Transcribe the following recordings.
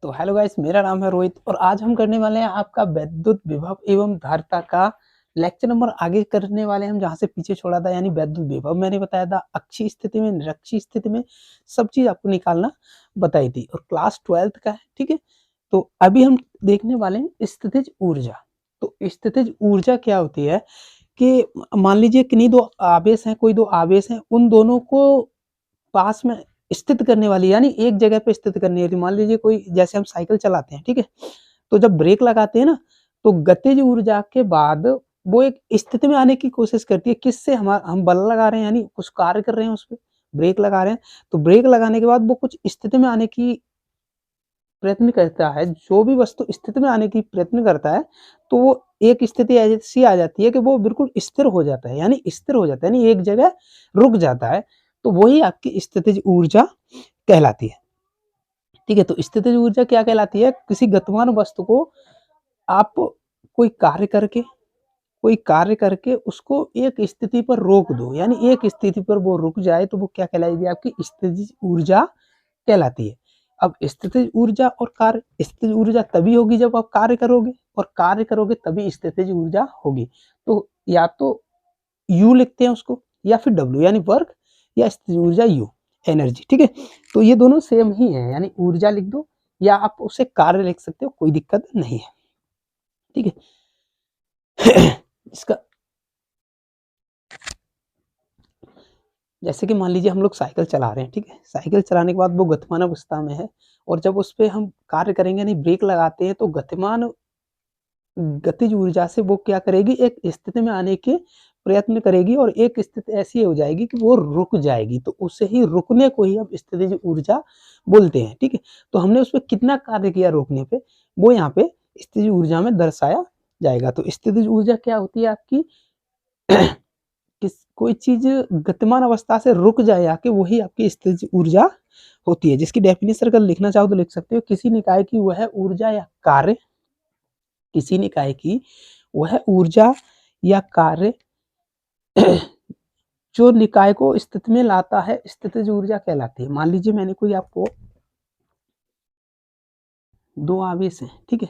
तो hello guys, मेरा नाम है रोहित और आज हम करने वाले हैं आपका वैद्युत विभव एवं धारिता का लेक्चर नंबर आगे करने वाले हैं हम जहां से पीछे छोड़ा था। यानी वैद्युत विभव मैंने बताया था अक्षीय स्थिति में, निरक्षीय स्थिति में, सब चीज आपको निकालना बताई थी और क्लास 12th का है। ठीक है, तो अभी हम देखने वाले हैं स्थितिज ऊर्जा। तो स्थितिज ऊर्जा क्या होती है कि मान लीजिए किन्हीं दो आवेश हैं, कोई दो आवेश हैं, उन दोनों को पास में स्थित करने वाली, यानी एक जगह पे स्थित करने वाली। मान लीजिए कोई, जैसे हम साइकिल चलाते हैं, ठीक है, तो जब ब्रेक लगाते हैं ना, तो गतिज ऊर्जा के बाद वो एक स्थिति में आने की कोशिश करती है। किससे? हम बल लगा रहे हैं, यानी कुछ कार्य कर रहे हैं उस पर, ब्रेक लगा रहे हैं, तो ब्रेक लगाने के बाद वो कुछ स्थिति में आने की प्रयत्न करता है। जो भी वस्तु स्थिति में आने की प्रयत्न करता है, तो वो एक स्थिति ऐसी आ जाती है कि वो बिल्कुल स्थिर हो जाता है, यानी स्थिर हो जाता है, यानी एक जगह रुक जाता है। तो वही आपकी स्थितिज ऊर्जा कहलाती है। ठीक है, तो स्थितिज ऊर्जा क्या कहलाती है? किसी गतिमान वस्तु को आप कोई कार्य करके उसको एक स्थिति पर रोक दो, यानी एक स्थिति पर वो रुक जाए, तो वो क्या कहलाएगी? आपकी स्थितिज ऊर्जा कहलाती है। अब स्थितिज ऊर्जा और कार्य, स्थितिज ऊर्जा तभी होगी जब आप कार्य करोगे, और कार्य करोगे तभी स्थितिज ऊर्जा होगी। तो या तो यू लिखते हैं उसको, या फिर डब्ल्यू यानी वर्क, या स्थितिज ऊर्जा यू एनर्जी। ठीक है, तो ये दोनों सेम ही है, यानी ऊर्जा लिख दो या आप उसे कार्य लिख सकते हो, कोई दिक्कत नहीं है। ठीक है इसका जैसे कि मान लीजिए हम लोग साइकिल चला रहे हैं, ठीक है, साइकिल चलाने के बाद वो गतिमान अवस्था में है, और जब उस पर हम कार्य करेंगे, यानी ब्रेक लगाते हैं, तो गतिमान गतिज ऊर्जा से वो क्या करेगी? एक स्थिति में आने के प्रयत्न करेगी, और एक स्थिति ऐसी हो जाएगी कि वो रुक जाएगी, तो उसे ही रुकने को ही अब स्थितिज ऊर्जा बोलते हैं। ठीक है, तो हमने उस पर कितना कार्य किया रोकने पे, वो यहाँ पे स्थितिज ऊर्जा में दर्शाया जाएगा। तो स्थितिज ऊर्जा क्या होती है आपकी? कोई चीज गतिमान अवस्था से रुक जाए आके, वही आपकी स्थितिज ऊर्जा होती है। जिसकी डेफिनेशन अगर लिखना चाहो तो लिख सकते हो, किसी निकाय की वह ऊर्जा या कार्य, किसी निकाय की वह ऊर्जा या कार्य जो निकाय को स्थिति में लाता है, स्थितिज ऊर्जा कहलाती है। मान लीजिए मैंने कोई आपको दो आवेश है, ठीक है,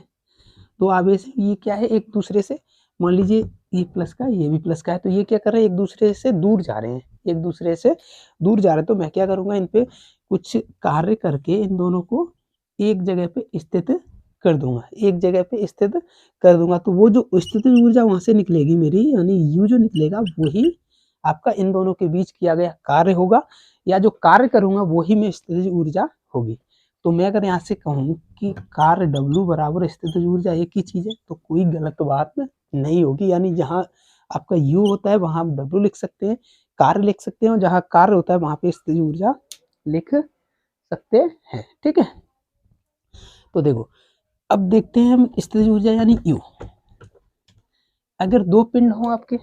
दो आवेश है, ये क्या है? एक दूसरे से, मान लीजिए ये प्लस का, ये भी प्लस का है, तो ये क्या कर रहे हैं? एक दूसरे से दूर जा रहे हैं, एक दूसरे से दूर जा रहे हैं। तो मैं क्या करूंगा? इन पे कुछ कार्य करके इन दोनों को एक जगह पे स्थित कर दूंगा, एक जगह पे स्थित कर दूंगा। तो वो जो स्थितिज ऊर्जा वहां से निकलेगी मेरी, यानी यू जो निकलेगा, वही आपका इन दोनों के बीच किया गया कार्य होगा, या जो कार्य करूंगा वही में स्थितिज ऊर्जा होगी। तो मैं अगर यहाँ से कहूँ कि कार्य W बराबर स्थितिज ऊर्जा एक ही चीज है, तो कोई गलत बात नहीं होगी। यानी जहाँ आपका U होता है वहां आप W लिख सकते हैं, कार्य लिख सकते हैं, और जहाँ कार्य होता है वहां पे स्थितिज ऊर्जा लिख सकते हैं। ठीक है, तो देखो अब देखते हैं हम स्थितिज ऊर्जा यानी U। अगर दो पिंड हो आपके,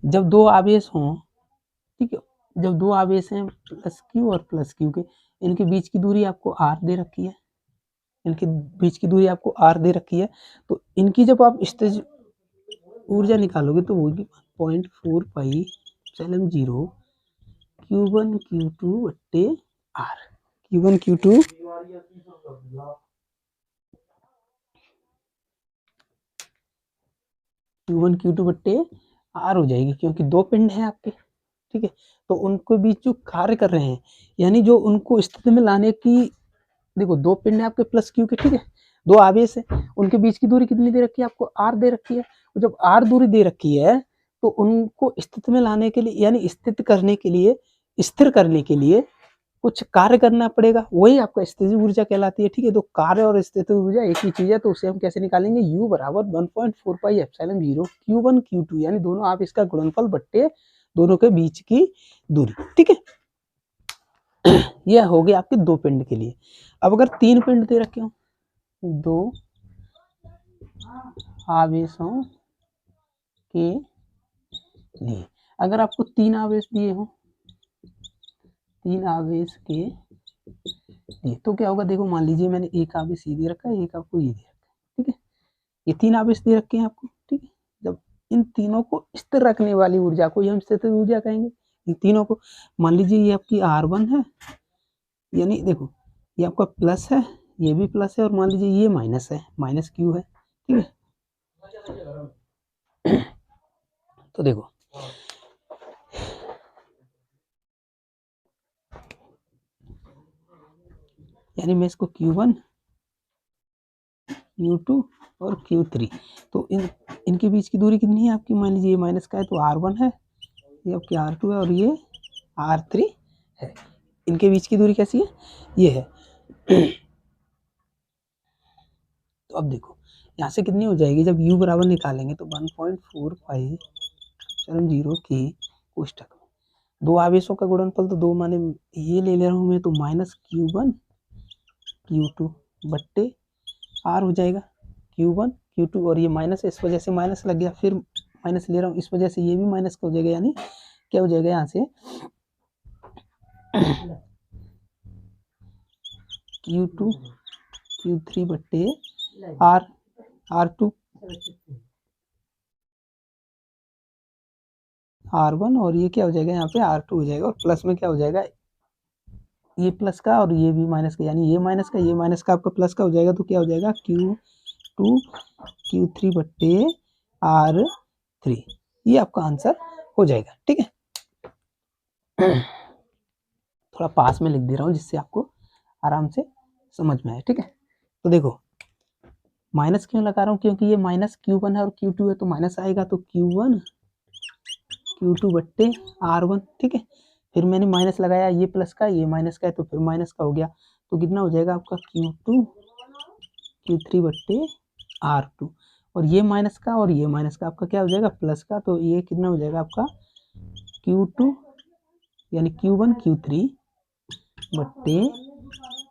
जब दो आवेश हों, ठीक है, जब दो आवेश हैं प्लस Q और प्लस Q के, इनके बीच की दूरी आपको R दे रखी है, इनके बीच की दूरी आपको R दे रखी है। तो इनकी जब आप स्थितिज ऊर्जा निकालोगे तो होगी 0.4 पाई एप्सिलॉन 0 Q1 Q2 बट्टे R। Q1 Q2 Q1 Q2 बट्टे R हो जाएगी, क्योंकि दो पिंड हैं आपके। ठीक है, तो उनको बीच जो कार्य कर रहे हैं, यानी जो उनको स्थिति में लाने की, देखो दो पिंड है आपके प्लस Q के, ठीक है, दो आवेश है, उनके बीच की दूरी कितनी दे रखी है? आपको R दे रखी है। तो जब R दूरी दे रखी है, तो उनको स्थिति में लाने के लिए, यानी स्थित करने के लिए, स्थिर करने के लिए कुछ कार्य करना पड़ेगा, वही आपका स्थितिज ऊर्जा कहलाती है। ठीक है, तो कार्य और स्थितिज ऊर्जा एक ही चीज है, तो उसे हम कैसे निकालेंगे? U बराबर 1.4 पाई एप्सिलॉन 0 Q1 Q2, यानी दोनों आप इसका गुणनफल बट्टे दोनों के बीच की दूरी। ठीक है, यह हो गया आपके दो पिंड के लिए। अब अगर तीन पिंड दे रखे हो, दो आवेशों के लिए, अगर आपको तीन आवेश दिए हो, तीन आवेश के लिए, तो क्या होगा? देखो मान लीजिए मैंने एक आवेश ये दे रखा है, एक आपको ये दे रखा है, ठीक है, ये तीन आवेश दे रखे हैं आपको। ठीक है, जब इन तीनों को स्थिर रखने वाली ऊर्जा को हम स्थितिज ऊर्जा कहेंगे। इन तीनों को, मान लीजिए ये आपकी R1 है, यानी देखो ये आपका प्लस है, ये भी प्लस है, और मान लीजिए ये माइनस है, माइनस क्यू है, ठीक है। तो देखो यानी मैं इसको Q1 Q2 और Q3, तो इनके बीच की दूरी कितनी है आपकी, मान लीजिए ये माइनस का है तो R1 है, ये आपकी R2 है, और ये R3 है। इनके बीच की दूरी कैसी है, ये है। तो अब देखो यहाँ से कितनी हो जाएगी, जब u बराबर निकालेंगे तो 1.45 की कोष्टक में दो आवेशों का गुणनफल, तो दो माने ये ले रहा हूँ मैं, तो माइनस Q1 Q2 बट्टे R हो जाएगा, Q1 Q2, और ये माइनस इस वजह से माइनस लग गया, फिर माइनस ले रहा हूँ इस वजह से ये भी माइनस का हो जाएगा, यानी क्या हो जाएगा यहाँ से Q2 Q3 बट्टे R2 R1, और ये क्या हो जाएगा यहाँ पे R2 हो जाएगा, और प्लस में क्या हो जाएगा, ये प्लस का और ये भी माइनस का, यानी ये माइनस का आपका प्लस का हो जाएगा, तो क्या हो जाएगा Q2 Q3 बट्टे R3, ये आपका आंसर हो जाएगा, ठीक है। थोड़ा पास में लिख दे रहा हूँ जिससे आपको आराम से समझ में आए, ठीक है। तो देखो माइनस क्यों लगा रहा हूँ, क्योंकि ये माइनस Q1 है और Q2 है, तो माइनस आएगा, तो Q1 Q2 बट्टे R1, ठीक है। फिर मैंने माइनस लगाया, ये प्लस का ये माइनस का है, तो फिर माइनस का हो गया, तो कितना हो जाएगा आपका Q2 Q3 बट्टे R2, और ये माइनस का और ये माइनस का आपका क्या हो जाएगा, प्लस का, तो ये कितना हो जाएगा आपका Q2 यानी Q1 Q3 बट्टे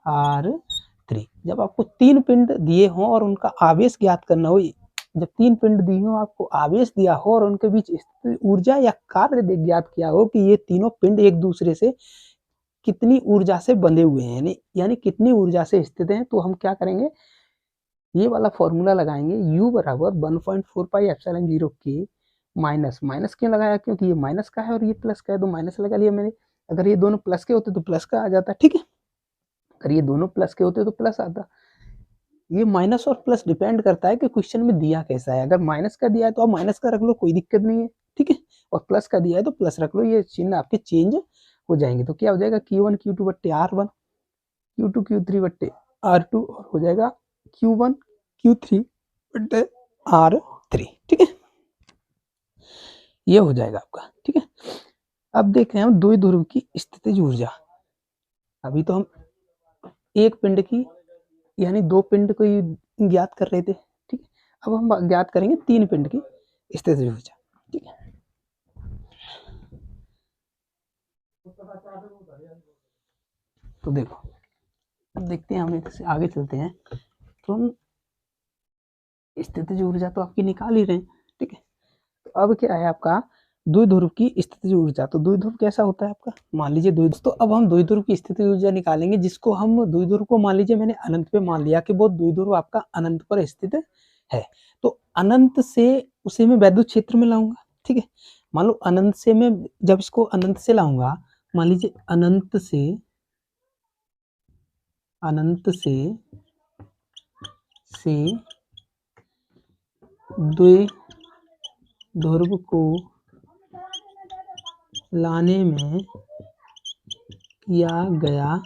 R3। जब आपको तीन पिंड दिए हों और उनका आवेश ज्ञात करना हो, जब तीन पिंड दिए हों, आपको आवेश दिया हो और उनके बीच स्थित ऊर्जा या कार्य ज्ञात किया हो कि ये तीनों पिंड एक दूसरे से कितनी ऊर्जा से बंधे हुए हैं, यानी कितनी ऊर्जा से स्थित हैं, तो हम क्या करेंगे, ये वाला फॉर्मूला लगाएंगे, U बराबर 1.4πε0 के माइनस, माइनस क्यों लगाया, क्योंकि ये माइनस का है और ये प्लस का है, तो माइनस लगा लिया मैंने। अगर ये दोनों प्लस के होते तो प्लस का आ जाता, ठीक है। अगर ये दोनों प्लस के होते तो प्लस आता। ये माइनस और प्लस डिपेंड करता है कि क्वेश्चन में दिया कैसा है। अगर माइनस का दिया है तो आप माइनस का रख लो, कोई दिक्कत नहीं है, ठीक है। और प्लस का दिया है तो प्लस रख लो, ये चिन्ह आपके चेंज हो जाएंगे। तो क्या हो जाएगा Q1 Q2 बट्टे R1, Q2 Q3 बट्टे R2, और हो जाएगा Q1 Q3 बट्टे R3, ठीक है। ये हो जाएगा आपका, ठीक है। अब देख रहे हैं हम द्विध्रुव ध्रुव की स्थितिज ऊर्जा। अभी तो हम एक पिंड की यानी दो पिंड को ज्ञात कर रहे थे, ठीक है। अब हम ज्ञात करेंगे तीन पिंड की स्थितिज ऊर्जा, ठीक है। तो देखो अब देखते हैं, हम इससे आगे चलते हैं, तो हम स्थितिज ऊर्जा तो आपकी निकाल ही रहे हैं, ठीक है। तो अब क्या है आपका द्विध्रुव की स्थितिज ऊर्जा। तो द्विध्रुव कैसा होता है आपका, मान लीजिए द्विध्रुव, तो अब हम द्विध्रुव की स्थितिज ऊर्जा निकालेंगे, जिसको हम द्विध्रुव को मान लीजिए मैंने अनंत पे मान लिया कि वो द्विध्रुव आपका अनंत पर स्थित है। तो अनंत से उसे मैं वैद्युत क्षेत्र में लाऊंगा, ठीक है। मान लो अनंत से मैं जब इसको अनंत से लाऊंगा, मान लीजिए अनंत से द्विध्रुव को लाने में किया गया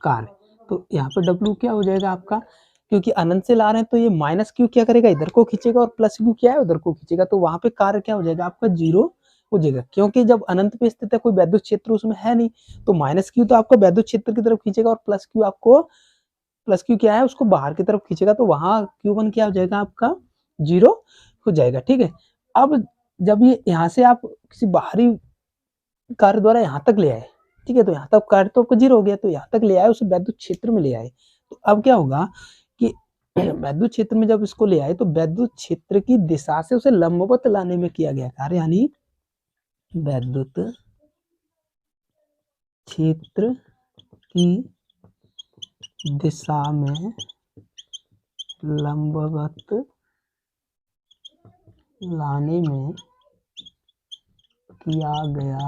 कार्य, तो यहाँ पे W क्या हो जाएगा आपका, क्योंकि अनंत से ला रहे हैं तो ये माइनस क्यू क्या करेगा, इधर को खींचेगा, और प्लस क्यू क्या है उधर को खींचेगा, तो वहां पे कार्य क्या हो जाएगा आपका जीरो हो जाएगा, क्योंकि जब अनंत पे स्थित है कोई वैद्युत क्षेत्र उसमें है नहीं, तो माइनस क्यू तो आपका वैद्युत क्षेत्र की तरफ खींचेगा, और प्लस क्यू क्या है उसको बाहर की तरफ खींचेगा, तो वहां Q1 क्या हो जाएगा आपका जीरो हो जाएगा, ठीक है। अब जब ये यहाँ से आप किसी बाहरी कार्य द्वारा यहाँ तक ले आए, ठीक है, तो यहाँ तक कार्य तो आपका जीरो हो गया, तो यहाँ तक ले आए, उसे वैद्युत क्षेत्र में ले आए, तो अब क्या होगा कि वैद्युत क्षेत्र में जब इसको ले आए तो वैद्युत क्षेत्र की दिशा से उसे लंबवत लाने में किया गया कार्य, यानी वैद्युत क्षेत्र की दिशा में लंबवत लाने में किया गया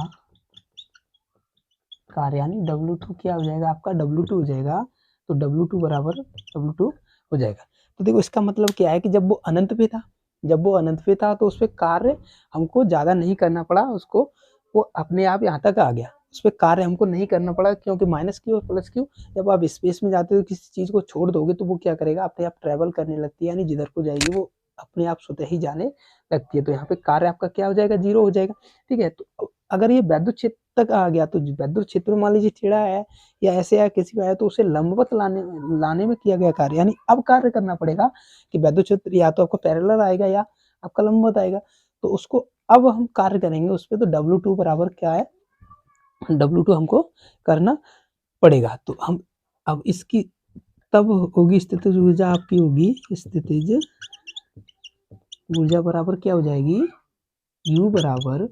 कार्य यानी W2 क्या हो जाएगा आपका, W2 हो जाएगा। तो W2 बराबर W2 हो जाएगा। तो देखो इसका मतलब क्या है कि जब वो अनंत पे था, तो उस पर कार्य हमको ज़्यादा नहीं करना पड़ा, उसको वो अपने आप यहाँ तक आ गया, उस पर कार्य हमको नहीं करना पड़ा, क्योंकि माइनस क्यू और प्लस क्यू जब आप स्पेस में जाते हो किसी चीज़ को छोड़ दोगे तो वो क्या करेगा, अपने आप ट्रेवल करने लगती है, यानी जिधर को जाएगी वो अपने आप स्वतः ही जाने लगती है। तो यहाँ पे कार्य आपका क्या हो जाएगा, 0 हो जाएगा। ठीक है, तो अगर ये वैद्युत क्षेत्र तक आ गया तो वैद्युत क्षेत्र में मान लीजिए टेढ़ा है या ऐसे या किसी में है, तो उसे लंबवत लाने में किया गया कार्य, यानी अब कार्य करना पड़ेगा कि वैद्युत क्षेत्र या तो आपको पैरेलल आएगा या आपका लंबवत आएगा, तो उसको अब हम कार्य करेंगे उस पर। तो W2 बराबर क्या है, W2 हमको करना पड़ेगा। तो हम अब इसकी तब होगी स्थितिज ऊर्जा आपकी होगी, स्थितिज ऊर्जा बराबर क्या हो जाएगी, U बराबर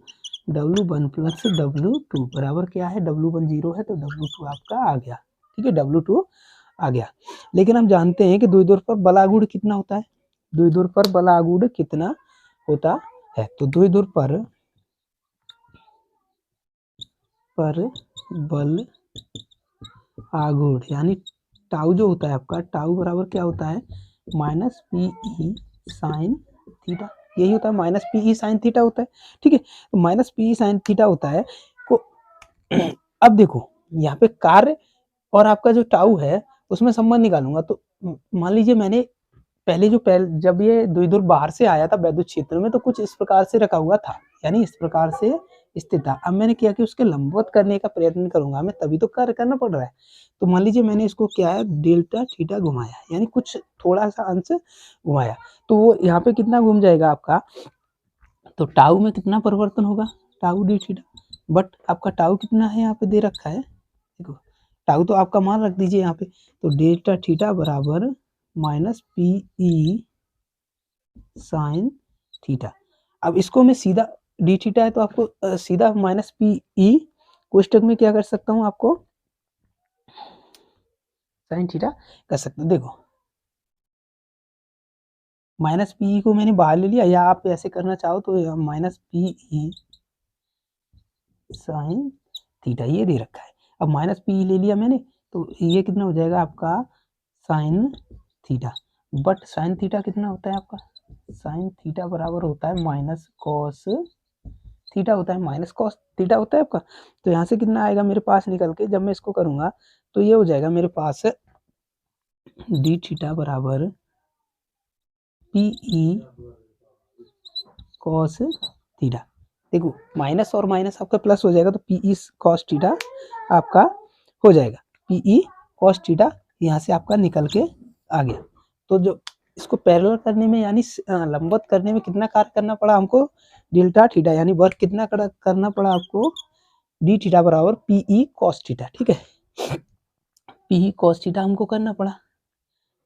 W1 प्लस W2 बराबर क्या है, W1 0 है तो W2 आपका आ गया। ठीक है, W2 आ गया। लेकिन हम जानते हैं कि द्विध्रुव पर बलागुण कितना होता है, द्विध्रुव पर बलागुण कितना होता है। तो द्विध्रुव पर बल आघूर्ण यानी टाउ जो होता है आपका, टाउ बराबर क्या होता है, माइनस पीई साइन थीटा, यही होता है, माइनस पीई साइन थीटा होता है। ठीक है, तो माइनस पीई साइन थीटा होता है को अब देखो यहाँ पे कार्य और आपका जो टाउ है उसमें संबंध निकालूंगा। तो मान लीजिए मैंने पहले जब ये द्विध्रुव बाहर से आया था वैद्युत क्षेत्र में तो कुछ इस प्रकार से रखा हुआ था, यानी इस प्रकार से स्थित था। अब मैंने क्या कि उसके लंबवत करने का प्रयत्न करूंगा मैं, तभी तो कार्य करना पड़ रहा है। तो मान लीजिए मैंने इसको क्या है, डेल्टा थीटा घुमाया, यानी कुछ थोड़ा सा अंश घुमाया, तो वो यहाँ पे कितना घूम जाएगा आपका, तो टाउ में कितना परिवर्तन होगा, टाउ डी थीटा, बट आपका टाउ कितना है यहाँ पे दे रखा है, देखो टाउ तो आपका मान रख दीजिए यहाँ पे, तो डेल्टा थीटा बराबर माइनस पीई साइन थीटा। अब इसको मैं सीधा डी थीटा है तो आपको सीधा माइनस पीई कोष्टक में क्या कर सकता हूँ, आपको साइन थीटा कर सकते हो। देखो माइनस पीई को मैंने बाहर ले लिया, या आप ऐसे करना चाहो तो माइनस पीई साइन थीटा ये दे रखा है। अब माइनस पीई ले लिया मैंने, तो ये कितना हो जाएगा आपका sine theta, but sine theta कितना होता है आपका, साइन थीटा बराबर होता है माइनस कॉस थीटा होता है, माइनस कॉस थीटा होता है आपका। तो यहाँ से कितना आएगा मेरे पास निकल के, जब मैं इसको करूंगा तो ये हो जाएगा मेरे पास डी थीटा बराबर पीई कॉस थीटा। देखो माइनस और माइनस आपका प्लस हो जाएगा, तो पीई कॉस थीटा आपका हो जाएगा, पीई कॉस थीटा यहाँ से आपका निकल के आ गया। तो जो इसको पैरेलल करने में यानी लंबवत करने में कितना कार्य करना पड़ा हमको, डेल्टा थीटा, यानी वर्क कितना करना पड़ा आपको, डी थीटा बराबर पीई कॉस थीटा। ठीक है, पीई कॉस थीटा हमको करना पड़ा।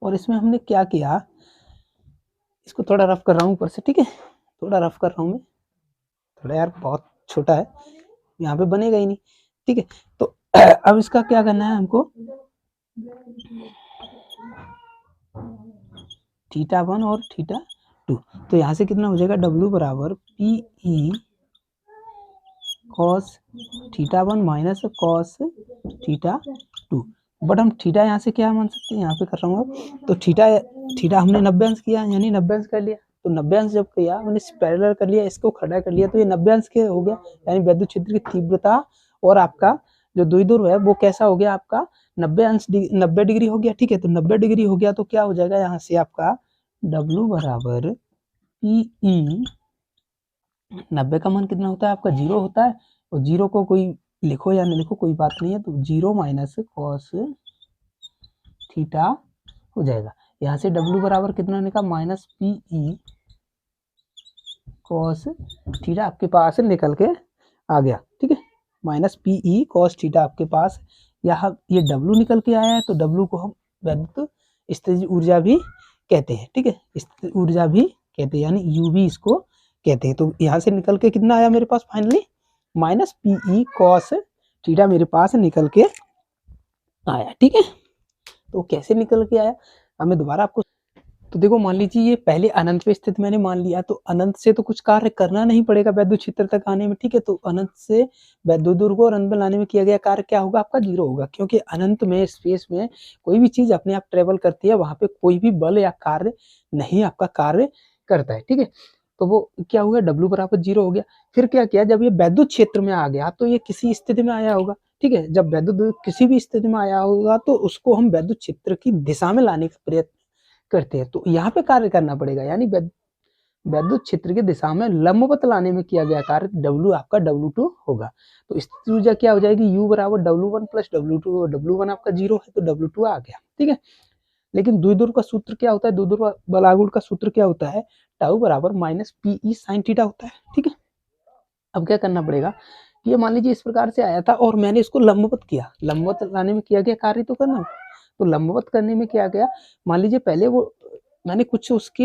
और इसमें हमने क्या किया, इसको थोड़ा रफ कर रहा हूँ ऊपर से, ठीक है, थोड़ा रफ कर रहा हूँ मैं, थोड़ा यार बहुत छोटा है, यहाँ पे बनेगा ही नहीं। ठीक है, तो अब इसका क्या करना है हमको, थीटा 1 और थीटा 2, तो यहाँ से कितना हो जाएगा, W बराबर PE cos theta 1 minus cos theta 2, but हम थीटा यहाँ से क्या मान सकते हैं, यहाँ पे कर रहा हूँ, तो थीटा हमने 90 अंश किया, यानी 90 अंश कर लिया, तो 90 अंश जब किया मैंने पैरेलल कर लिया, इसको खड़ा कर लिया, तो ये 90 अंश के हो गया, यानी वैद्युत क्षेत्र की तीव्रता और आपका जो द्विध्रुव है वो कैसा हो गया आपका 90 डिग्री हो गया। ठीक है, तो 90 डिग्री हो गया तो क्या हो जाएगा, यहाँ से आपका W बराबर पीई 90 का मान कितना होता है आपका 0 होता है, और 0 को कोई लिखो या नहीं लिखो कोई बात नहीं है, तो 0 माइनस कॉस थीटा हो जाएगा। यहाँ से W बराबर कितना निकला, माइनस पीई कॉस थीटा आपके पास निकल के आ गया। ठीक है, माइनस पीई कॉस थीटा आपके पास, यहाँ ये W निकल के आया है, तो W को हम वैद्युत स्थितिज ऊर्जा भी कहते हैं। ठीक है, स्थितिज ऊर्जा भी कहते हैं, यानी U भी इसको कहते हैं। तो यहाँ से निकल के कितना आया मेरे पास finally, minus PE cos theta मेरे पास निकल के आया। ठीक है, तो कैसे निकल के आया, अब मैं दोबारा आपको, तो देखो मान लीजिए ये पहले अनंत पे स्थित मैंने मान लिया, तो अनंत से तो कुछ कार्य करना नहीं पड़ेगा वैद्युत क्षेत्र तक आने में, ठीक है। तो अनंत से वैद्युत दूर को और अनंत में लाने में किया गया कार्य क्या होगा, आपका 0 होगा, क्योंकि अनंत में स्पेस में कोई भी चीज अपने आप ट्रेवल करती है, वहां पे कोई भी बल या कार्य नहीं आपका कार्य करता है, ठीक है। तो वो क्या हो गया, W बराबर 0 हो गया। फिर क्या किया, जब ये वैद्युत क्षेत्र में आ गया तो ये किसी स्थिति में आया होगा, ठीक है। जब वैद्युत किसी भी स्थिति में आया होगा तो उसको हम वैद्युत क्षेत्र की दिशा में लाने का प्रयत्न करते हैं, तो यहाँ पे कार्य करना पड़ेगा, यानी वैद्युत क्षेत्र की दिशा में लंबवत लाने में किया गया कार्य W आपका W2 होगा। तो स्थितिज ऊर्जा क्या हो जाएगी, U बराबर W1 प्लस W2, W1 आपका 0 है तो W2 आ गया, ठीक है। लेकिन द्विध्रुव का सूत्र क्या होता है, द्विध्रुव बलागुण का सूत्र क्या होता है, टाउ बराबर माइनस PE साइन थीटा होता है, ठीक है। अब क्या करना पड़ेगा, ये मान लीजिए इस प्रकार से आया था और मैंने इसको लंबवत किया, लंबवत लाने में किया गया कार्य तो करना, तो लंबवत करने में क्या गया, मान लीजिए पहले वो मैंने कुछ उसके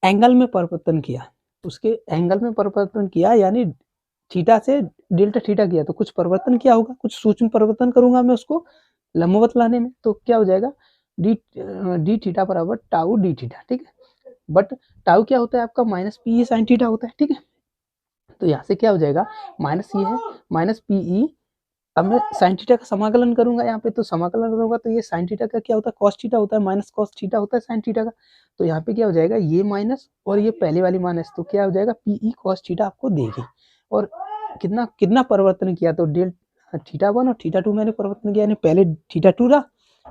एंगल में परिवर्तन किया, उसके एंगल में परिवर्तन किया, यानी थीटा से डेल्टा थीटा किया, तो कुछ परिवर्तन किया होगा, कुछ सूक्ष्म परिवर्तन करूंगा मैं उसको लंबवत लाने में, तो क्या हो जाएगा, डी थीटा बराबर टाउ डी थीटा, ठीक है। बट टाउ क्या होता है आपका, माइनस PE साइन थीटा होता है, ठीक है। तो यहाँ से क्या हो जाएगा, माइनस ये है माइनस PE, अब मैं साइन थीटा का समाकलन करूंगा यहाँ पे, तो समाकलन करूंगा तो ये साइन थीटा का क्या होता है, कॉस थीटा होता है, माइनस कॉस थीटा होता है साइन थीटा का, तो यहाँ पे क्या हो जाएगा, ये माइनस और ये पहले वाली माइनस, तो क्या हो जाएगा, PE कॉस थीटा आपको देगी। और कितना कितना परिवर्तन किया, तो डेल थीटा 1 और थीटा 2 मैंने परिवर्तन किया, यानी पहले थीटा 2 रहा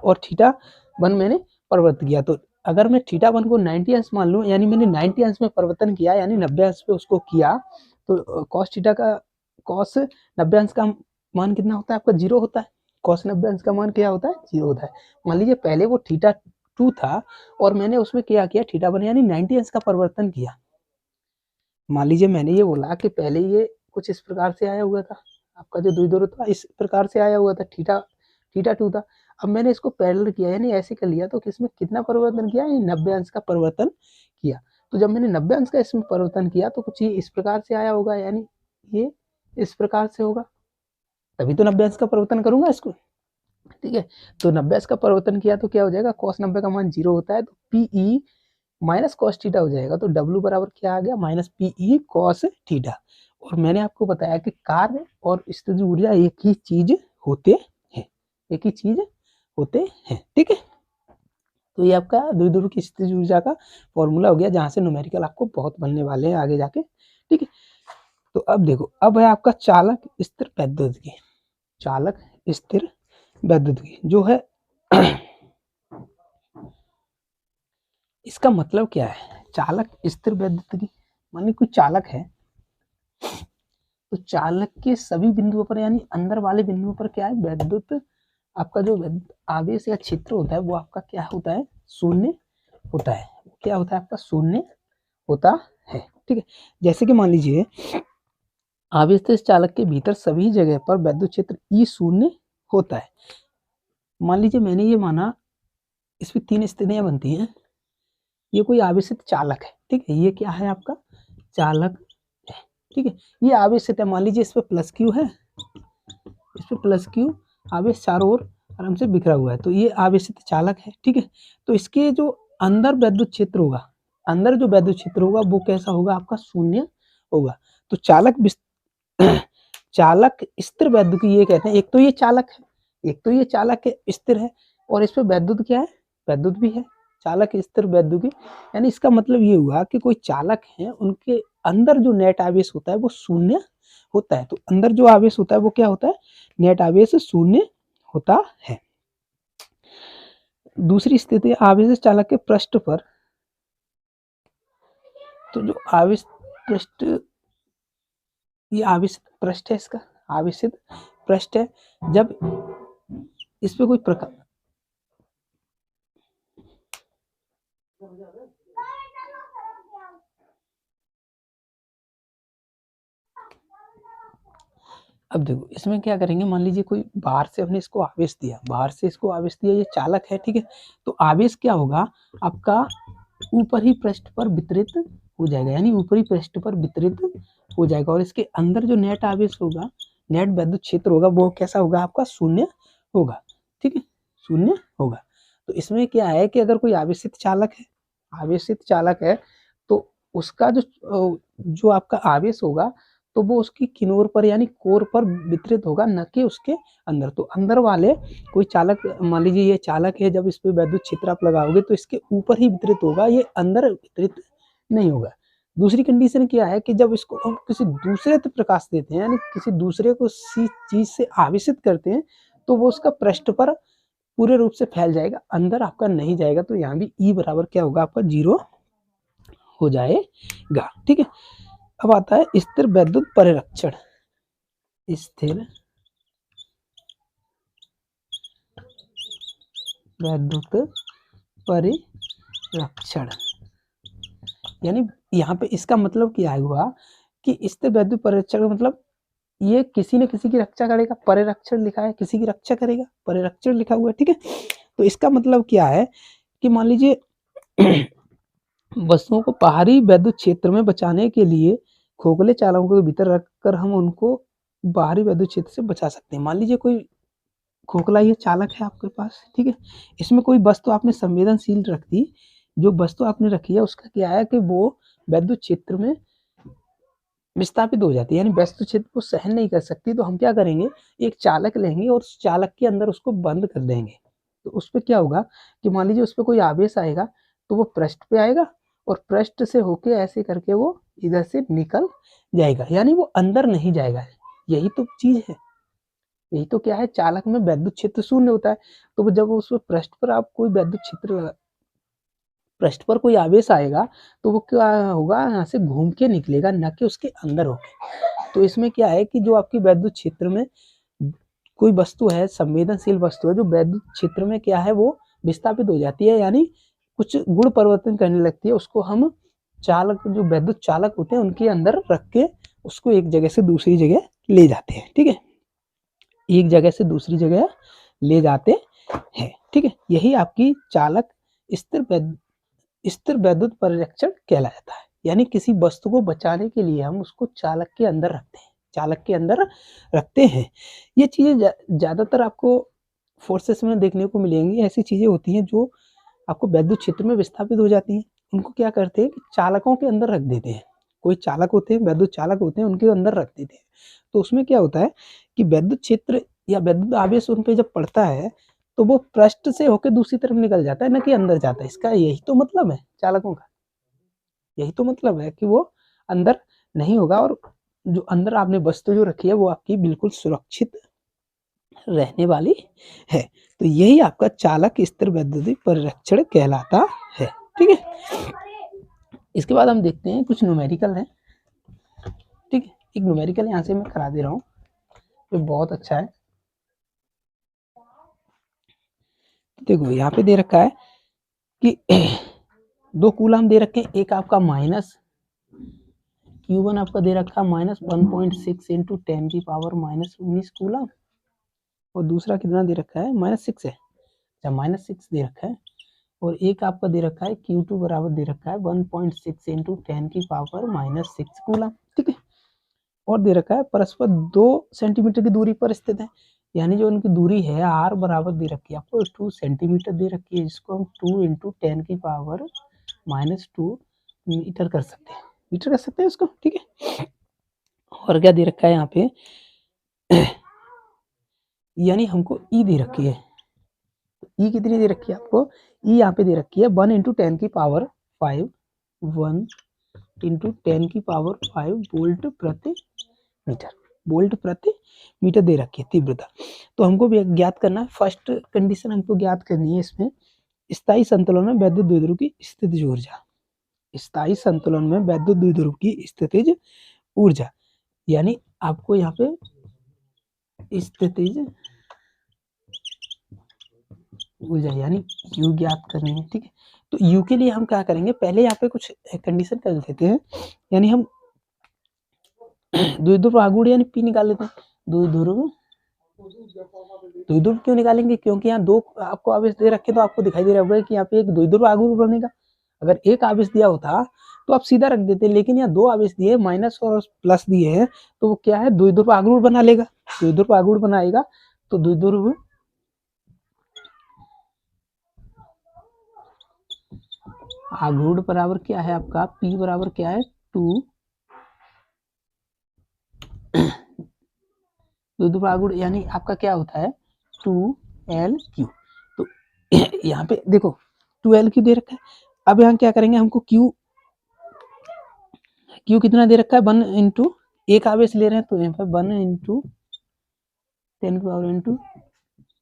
और थीटा 1 मैंने परिवर्तन किया। तो अगर मैं थीटा 1 को 90 अंश मान लूँ, यानी मैंने 90 अंश में परिवर्तन किया, यानी 90 अंश पे उसको किया, तो कॉस थीटा का कॉस 90 अंश का मान कितना होता है आपका, 0 होता है। कॉस 90 अंश का मान क्या होता है, 0 होता है। मान लीजिए पहले वो थीटा 2 था और मैंने उसमें क्या किया, थीटा 1 यानी 90 अंश का परिवर्तन किया। मान लीजिए मैंने ये बोला कि पहले ये कुछ इस प्रकार से आया हुआ था, आपका जो द्विध्रुव था इस प्रकार से आया हुआ था, थीटा 2 था। अब मैंने इसको पैरेलल किया, यानी ऐसे कर लिया, तो किसमें कितना परिवर्तन किया, 90 अंश का परिवर्तन किया। तो जब मैंने 90 अंश का इसमें परिवर्तन किया तो कुछ ये इस प्रकार से आया होगा, यानी ये इस प्रकार से होगा, तभी तो 90 अंश का परिवर्तन करूंगा इसको, ठीक है। तो 90 अंश का परिवर्तन किया तो क्या हो जाएगा, cos 90 का मान 0 होता है, तो PE माइनस कॉस थीटा हो जाएगा, तो W बराबर क्या आ गया, माइनस PE कॉस थीटा। और मैंने आपको बताया कि कार्य और स्थितिज ऊर्जा एक ही चीज होते हैं, एक ही चीज होते हैं, ठीक है। तो ये आपका द्विध्रुव की स्थितिज ऊर्जा का फॉर्मूला हो गया, जहां से न्यूमेरिकल आपको बहुत बनने वाले हैं आगे जाके, ठीक है। तो अब देखो, अब है आपका चालक स्थिर वैद्युतिकी, चालक स्थिर वैद्युतिकी जो है इसका मतलब क्या है, चालक स्थिर वैद्युतिकी, मान ली कोई चालक है, तो चालक के सभी बिंदुओं पर, यानी अंदर वाले बिंदुओं पर क्या है, वैद्युत आपका जो आवेश या क्षेत्र होता है वो आपका क्या होता है, शून्य होता है, क्या होता है आपका, शून्य होता है, ठीक है। जैसे कि मान लीजिए आवेश इस चालक के भीतर सभी जगह पर वैद्युत क्षेत्र E शून्य होता है। मान लीजिए मैंने ये माना, इसमें 3 स्थितियां बनती हैं, ये कोई आवेशित चालक है, ठीक है, ये क्या है आपका चालक है, ठीक है। ये आवेशित है, मान लीजिए इस पे प्लस Q है, इस पे प्लस Q, आवेश चारों ओर आराम से बिखरा हुआ है, तो ये आवेशित चालक है, ठीक है। तो इसके जो अंदर वैद्युत क्षेत्र होगा, अंदर जो वैद्युत क्षेत्र होगा वो कैसा होगा, आपका शून्य होगा। तो चालक स्थिर वैद्युतिकी ये कहते हैं, एक तो ये चालक है, एक तो ये चालक है स्थिर है, और इस पे वैद्युत क्या है, वैद्युत भी है, चालक स्थिर वैद्युतिकी। यानी इसका मतलब ये हुआ कि कोई चालक है, उनके अंदर जो नेट आवेश होता है वो शून्य होता है, तो अंदर जो आवेश होता है वो क्या होता है, नेट आवेश शून्य होता है। दूसरी स्थिति आवेश चालक के पृष्ठ पर, तो जो आवेश पृष्ठ, ये आवेशित पृष्ठ है, इसका आवेशित पृष्ठ है, जब इस पे कोई प्रकार, अब देखो इसमें क्या करेंगे, मान लीजिए कोई बाहर से हमने इसको आवेश दिया, बाहर से इसको आवेश दिया, ये चालक है, ठीक है। तो आवेश क्या होगा आपका, ऊपरी पृष्ठ पर वितरित हो जाएगा, यानी ऊपरी पृष्ठ पर वितरित हो जाएगा, और इसके अंदर जो नेट आवेश होगा, नेट वैद्युत क्षेत्र होगा, वो कैसा होगा आपका, शून्य होगा, ठीक है, शून्य होगा। तो इसमें क्या है कि अगर कोई आवेशित चालक है, आवेशित चालक है तो उसका जो आपका आवेश होगा तो वो उसकी किनोर पर यानी कोर पर वितरित होगा, न कि उसके अंदर। तो अंदर वाले कोई चालक, मान लीजिए ये चालक है, जब इस पे वैद्युत क्षेत्र आप लगाओगे तो इसके ऊपर ही वितरित होगा, ये अंदर वितरित नहीं होगा। दूसरी कंडीशन क्या है कि जब इसको हम किसी दूसरे पे प्रकाश देते हैं, यानी किसी दूसरे को किसी चीज से आवेशित करते हैं, तो वो उसका पृष्ठ पर पूरे रूप से फैल जाएगा, अंदर आपका नहीं जाएगा। तो यहाँ भी ई बराबर क्या होगा, आपका 0 हो जाएगा। ठीक है, अब आता है स्थिर वैद्युत परिरक्षण। स्थिर वैद्युत परिरक्षण यानी यहाँ पे इसका मतलब क्या हुआ कि स्थिर वैद्युत परिरक्षण मतलब ये किसी न किसी की रक्षा करेगा। परिरक्षण लिखा है, किसी की रक्षा करेगा, परिरक्षण लिखा हुआ है। ठीक है, तो इसका मतलब क्या है कि मान लीजिए वस्तुओं को बाहरी वैद्युत क्षेत्र में बचाने के लिए खोखले चालकों के भीतर रखकर हम उनको बाहरी वैद्युत क्षेत्र से बचा सकते हैं। मान लीजिए कोई खोखला ये चालक है आपके पास, ठीक है, इसमें कोई वस्तु आपने संवेदनशील रख दी, जो वस्तु आपने रखी है उसका क्या है कि वो वैद्युत क्षेत्र में विस्थापित हो जाती है, यानी वैद्युत क्षेत्र को सहन नहीं कर सकती। तो हम क्या करेंगे, एक चालक लेंगे और उस चालक के अंदर उसको बंद कर देंगे। तो उस पर क्या होगा कि मान लीजिए उस पर कोई आवेश आएगा तो वो पृष्ठ पे आएगा और पृष्ठ से होके ऐसे करके वो इधर से निकल जाएगा, यानी वो अंदर नहीं जाएगा। यही तो चीज है, यही तो क्या है, चालक में वैद्युत क्षेत्र शून्य होता है। तो जब उस पृष्ठ पर आप कोई वैद्युत क्षेत्र, पृष्ठ पर कोई आवेश आएगा तो वो क्या होगा, यहाँ से घूम के निकलेगा, न कि उसके अंदर होगा। तो इसमें क्या है कि जो आपकी वैद्युत क्षेत्र में कोई वस्तु है, संवेदनशील वस्तु है, जो वैद्युत क्षेत्र में क्या है वो विस्थापित हो जाती है, यानी कुछ गुण परिवर्तन करने लगती है, उसको हम चालक, जो वैद्युत चालक होते हैं उनके अंदर रख के उसको एक जगह से दूसरी जगह ले जाते हैं। ठीक है, एक जगह से दूसरी जगह ले जाते हैं। ठीक है, यही आपकी चालक स्थिर वैद्युत परिरक्षण कहलाता है। यानी किसी वस्तु को बचाने के लिए हम उसको चालक के अंदर रखते हैं, चालक के अंदर रखते हैं। ये चीजें ज्यादातर आपको फोर्सेस में देखने को मिलेंगी। ऐसी चीजें होती हैं जो आपको वैद्युत क्षेत्र में विस्थापित हो जाती हैं, उनको क्या करते हैं कि चालकों के अंदर रख देते हैं। कोई चालक होते हैं, वैद्युत चालक होते हैं, उनके अंदर रख देते हैं। तो उसमें क्या होता है कि वैद्युत क्षेत्र या वैद्युत आवेश उन पे जब पड़ता है तो वो पृष्ठ से होकर दूसरी तरफ निकल जाता है, न कि अंदर जाता है। इसका यही तो मतलब है चालकों का, यही तो मतलब है कि वो अंदर नहीं होगा, और जो अंदर आपने वस्तु जो रखी है वो आपकी बिल्कुल सुरक्षित रहने वाली है। तो यही आपका चालक स्थिर वैद्युत परिरक्षण कहलाता है। ठीक है, इसके बाद हम देखते हैं कुछ न्यूमेरिकल है। ठीक है, एक न्यूमेरिकल यहाँ से मैं करा दे रहा हूँ, जो बहुत अच्छा है। देखो यहाँ पे दे रखा है कि 2 कूलम दे रखे हैं, एक आपका माइनस Q1 आपका दे रखा है -1.6 इंटू 10 की पावर -19 कूलम, और दूसरा कितना दे रखा है, -6 है, अच्छा -6 दे रखा है। और एक आपका दे रखा है Q2 बराबर दे रखा है 1.6 इंटू 10 की पावर -6 कूलम। ठीक है, और दे रखा है परस्पर 2 सेंटीमीटर की दूरी पर स्थित है, यानी जो उनकी दूरी है R बराबर दे रखी है आपको 2 सेंटीमीटर दे रखी है, जिसको हम 2 इंटू 10 की पावर -2 मीटर कर सकते हैं, मीटर कर सकते हैं उसको। ठीक है, और क्या दे रखा है यहाँ पे, यानी हमको ई दे रखी है। ई कितनी दे रखी है आपको, ई यहाँ पे दे रखी है 1 इंटू 10 की पावर 5, 1 इंटू 10 की पावर 5 वोल्ट प्रति मीटर, वोल्ट प्रति मीटर दे रखी है तीव्रता। तो हमको भी ज्ञात करना है, फर्स्ट कंडीशन हमको ज्ञात करनी है इसमें, स्थायी संतुलन में वैद्युत द्विध्रुव की स्थितिज ऊर्जा। स्थायी संतुलन में वैद्युत द्विध्रुव की स्थितिज ऊर्जा, यानी आपको यहाँ पे स्थितिज ऊर्जा यानी यू ज्ञात करनी है। ठीक है, तो यू के लिए हम क्या करेंगे, पहले यहाँ पे कुछ कंडीशन कर देते हैं, यानी हम द्विध्रुव आघूर्ण यानी पी निकाल लेते हैं। द्विध्रुव क्यों निकालेंगे, क्योंकि यहाँ 2 आपको आवेश दे रखे, तो आपको दिखाई दे रहा होगा कि यहाँ पे एक द्विध्रुव आघूर्ण बनेगा। अगर एक आवेश दिया होता तो आप सीधा रख देते, लेकिन यहाँ 2 आवेश दिए, माइनस और प्लस दिए हैं, तो वो क्या है, द्विध्रुव आघूर्ण बना लेगा, द्विध्रुव आघूर्ण बनाएगा। तो द्विध्रुव आघूर्ण बराबर क्या है आपका, P बराबर क्या है 2 दुदुभ आघूर्ण यानी आपका क्या होता है 2L/Q। तो यहाँ पे देखो 2L/Q दे रखा है। अब यहाँ क्या करेंगे, हमको Q कितना दे रखा है 1 इंटू एक आवेश ले रहे हैं, तो यहाँ पे 1 इंटू 10 की पावर इंटू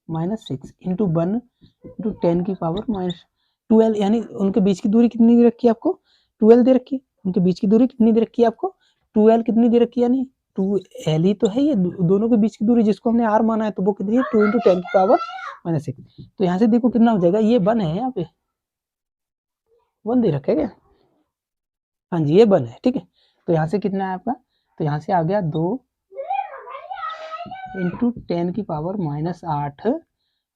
-6 इंटू 1 इंटू 10 की पावर -12, यानी उनके बीच की दूरी कितनी दे रखी है आपको 12 दे रखी है। उनके बीच की दूरी कितनी दे रखी है आपको 2L कितनी दे रखी है, यानी 2L ही तो है ये दोनों के बीच की दूरी, जिसको हमने R माना है, तो वो कितनी है 2 इंटू 10 की पावर -6। तो यहाँ से देखो कितना हो जाएगा, ये 1 है, यहाँ पे 1 दे रखा है क्या, हाँ जी ये 1 है, ठीक है। तो यहाँ से कितना है आपका, तो यहाँ से आ गया 2 इंटू 10 की पावर -8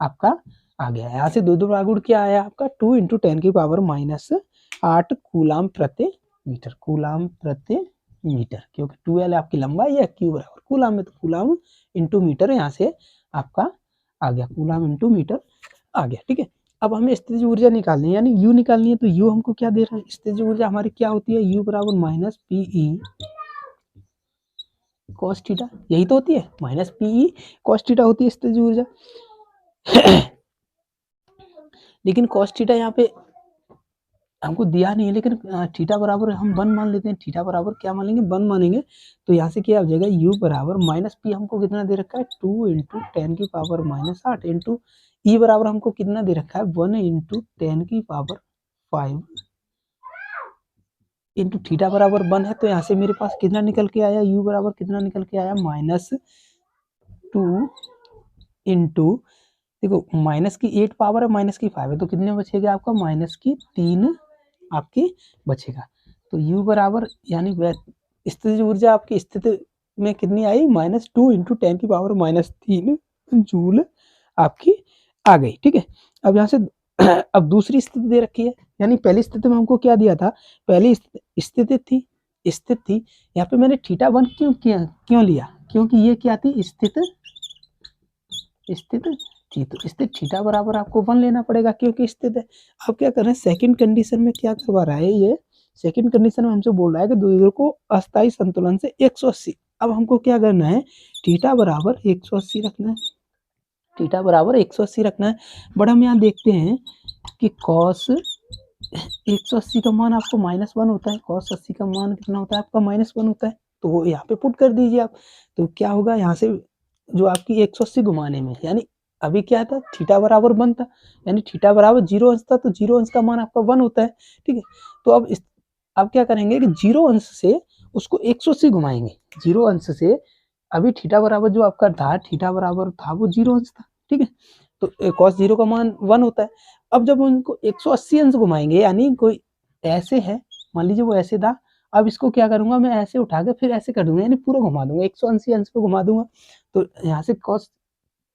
आपका आ गया। यहाँ से दुदुभ आघूर्ण क्या आया आपका 2 इंटू 10 की पावर -8 कूलाम प्रति मीटर, कूलाम प्रति मीटर, क्योंकि 2L आपकी लंबाई है, Q बराबर कूलाम में, तो कूलाम इंटू मीटर यहाँ से आपका आ गया, कूलाम इंटू मीटर आ गया, ठीक है। अब हमें स्थितिज ऊर्जा निकालनी है, यानी U निकालनी है, तो U हमको क्या दे रहा है, स्थितिज ऊर्जा हमारी क्या होती है, U बराबर -PE cos थीटा, यही तो होती है, -PE cos थीटा होती है स्थितिज ऊर्जा। लेकिन cos थीटा यहाँ पे हमको दिया नहीं है, लेकिन थीटा बराबर हम 1 मान लेते हैं, थीटा बराबर क्या मान लेंगे 1 मानेंगे, तो यहाँ से क्या हो जाएगा U बराबर -P हमको कितना दे रखा है 2 इंटू 10 की पावर -8 इंटू E बराबर हमको कितना दे रखा है 1 इंटू 10 की पावर 5 इंटू थीटा बराबर 1 है। तो यहाँ से मेरे पास कितना निकल के आया, U बराबर कितना निकल के आया -2 इंटू, देखो माइनस की 8 पावर है, माइनस की 5 है, तो कितने बचेगा आपका -3 आपकी बचेगा। तो U बराबर यानी स्थितिज ऊर्जा आपकी स्थिति में कितनी आई -2 इंटू 10 की पावर -3 जूल आपकी आ गई, ठीक है। अब यहाँ से अब दूसरी स्थिति दे रखी है, यानी पहली स्थिति में हमको क्या दिया था, पहली स्थिति थी यहाँ पे मैंने θ1 क्यों लिया, क्योंकि ये क्या थी स्थिति थी, तो स्थित थीटा बराबर आपको 1 लेना पड़ेगा, क्योंकि स्थित है। अब क्या कर रहे हैं, सेकंड कंडीशन में क्या करवा रहा है, ये सेकंड कंडीशन में हमसे बोल रहा है कि द्विध्रुव को अस्थायी संतुलन से 180। अब हमको क्या करना है, थीटा बराबर 180 रखना है, थीटा बराबर 180 रखना है। बट हम यहाँ देखते हैं कि cos 180 का मान आपको -1 होता है, cos 80 का मान कितना होता है आपका -1 होता है, तो यहाँ पे पुट कर दीजिए आप। तो क्या होगा, यहाँ से जो आपकी 180 घुमाने में, यानी अभी क्या था थीटा बराबर 1 था, यानी थीटा बराबर 0 अंश था, तो 0 अंश का मान आपका 1 होता है, ठीक है। तो अब क्या करेंगे कि 0 अंश से उसको 180 घुमाएंगे, 0 अंश से अभी थीटा बराबर जो आपका था, थीटा बराबर था वो 0 अंश था, ठीक है। तो cos 0 का मान 1 होता है। अब जब उनको 180 अंश घुमाएंगे, यानी कोई ऐसे है, मान लीजिए वो ऐसे था, अब इसको क्या करूंगा मैं, ऐसे उठा के फिर ऐसे कर दूंगा, यानी पूरा घुमा दूंगा, 180 अंश पे घुमा दूंगा। तो यहाँ से cos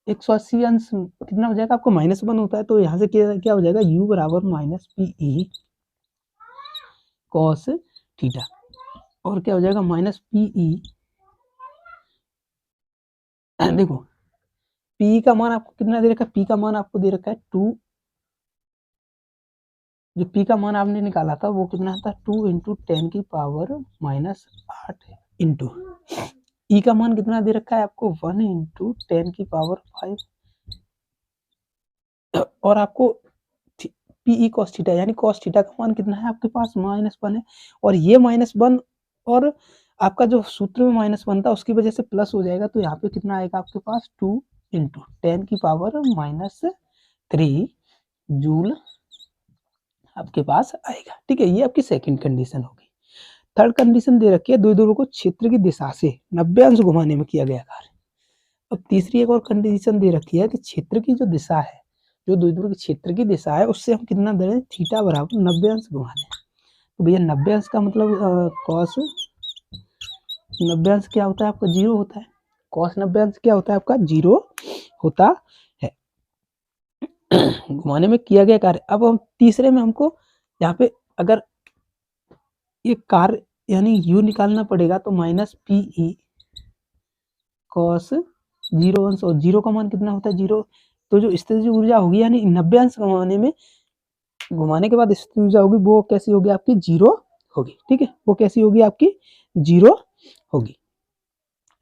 180 अंश कितना हो जाएगा आपको -1 होता है, तो यहाँ से क्या हो जाएगा U बराबर -PE cos थीटा, और क्या हो जाएगा -PE, देखो P का मान आपको कितना दे रखा है, P का मान आपको दे रखा है 2, जो P का मान आपने निकाला था वो कितना था 2 इंटू 10 की पावर -8 इंटू E का मान कितना दे रखा है आपको 1 इंटू 10 की पावर 5, और आपको PE cos थीटा, यानी cos थीटा का मान कितना है आपके पास -1 है, और ये -1 और आपका जो सूत्र में -1 था उसकी वजह से प्लस हो जाएगा, तो यहाँ पे कितना आएगा आपके पास 2 इंटू 10 की पावर -3 जूल आपके पास आएगा, ठीक है। ये आपकी सेकंड कंडीशन होगी। थर्ड कंडीशन दे रखी है, द्विध्रुव को क्षेत्र की दिशा से 90 अंश घुमाने में किया गया कार्य। अब तीसरी एक और कंडीशन दे रखी है कि क्षेत्र की जो दिशा है, जो द्विध्रुव के क्षेत्र की दिशा है, उससे हम कितना दे रहे हैं, थीटा बराबर 90 अंश घुमाने। तो भैया 90 अंश का मतलब कॉस 90 अंश क्या होता है आपका 0 होता है, कॉस 90 अंश क्या होता है आपका 0 होता है, घुमाने में किया गया कार्य। अब हम तीसरे में हमको यहाँ पे अगर ये कार्य यानी U निकालना पड़ेगा, तो -PE cos 0 अंश, और 0 का मान कितना होता है 0, तो जो स्थितिज ऊर्जा होगी यानी 90 अंश घुमाने में घुमाने के बाद स्थिति ऊर्जा होगी वो कैसी होगी आपकी, जीरो होगी। ठीक है, वो कैसी होगी आपकी, जीरो होगी।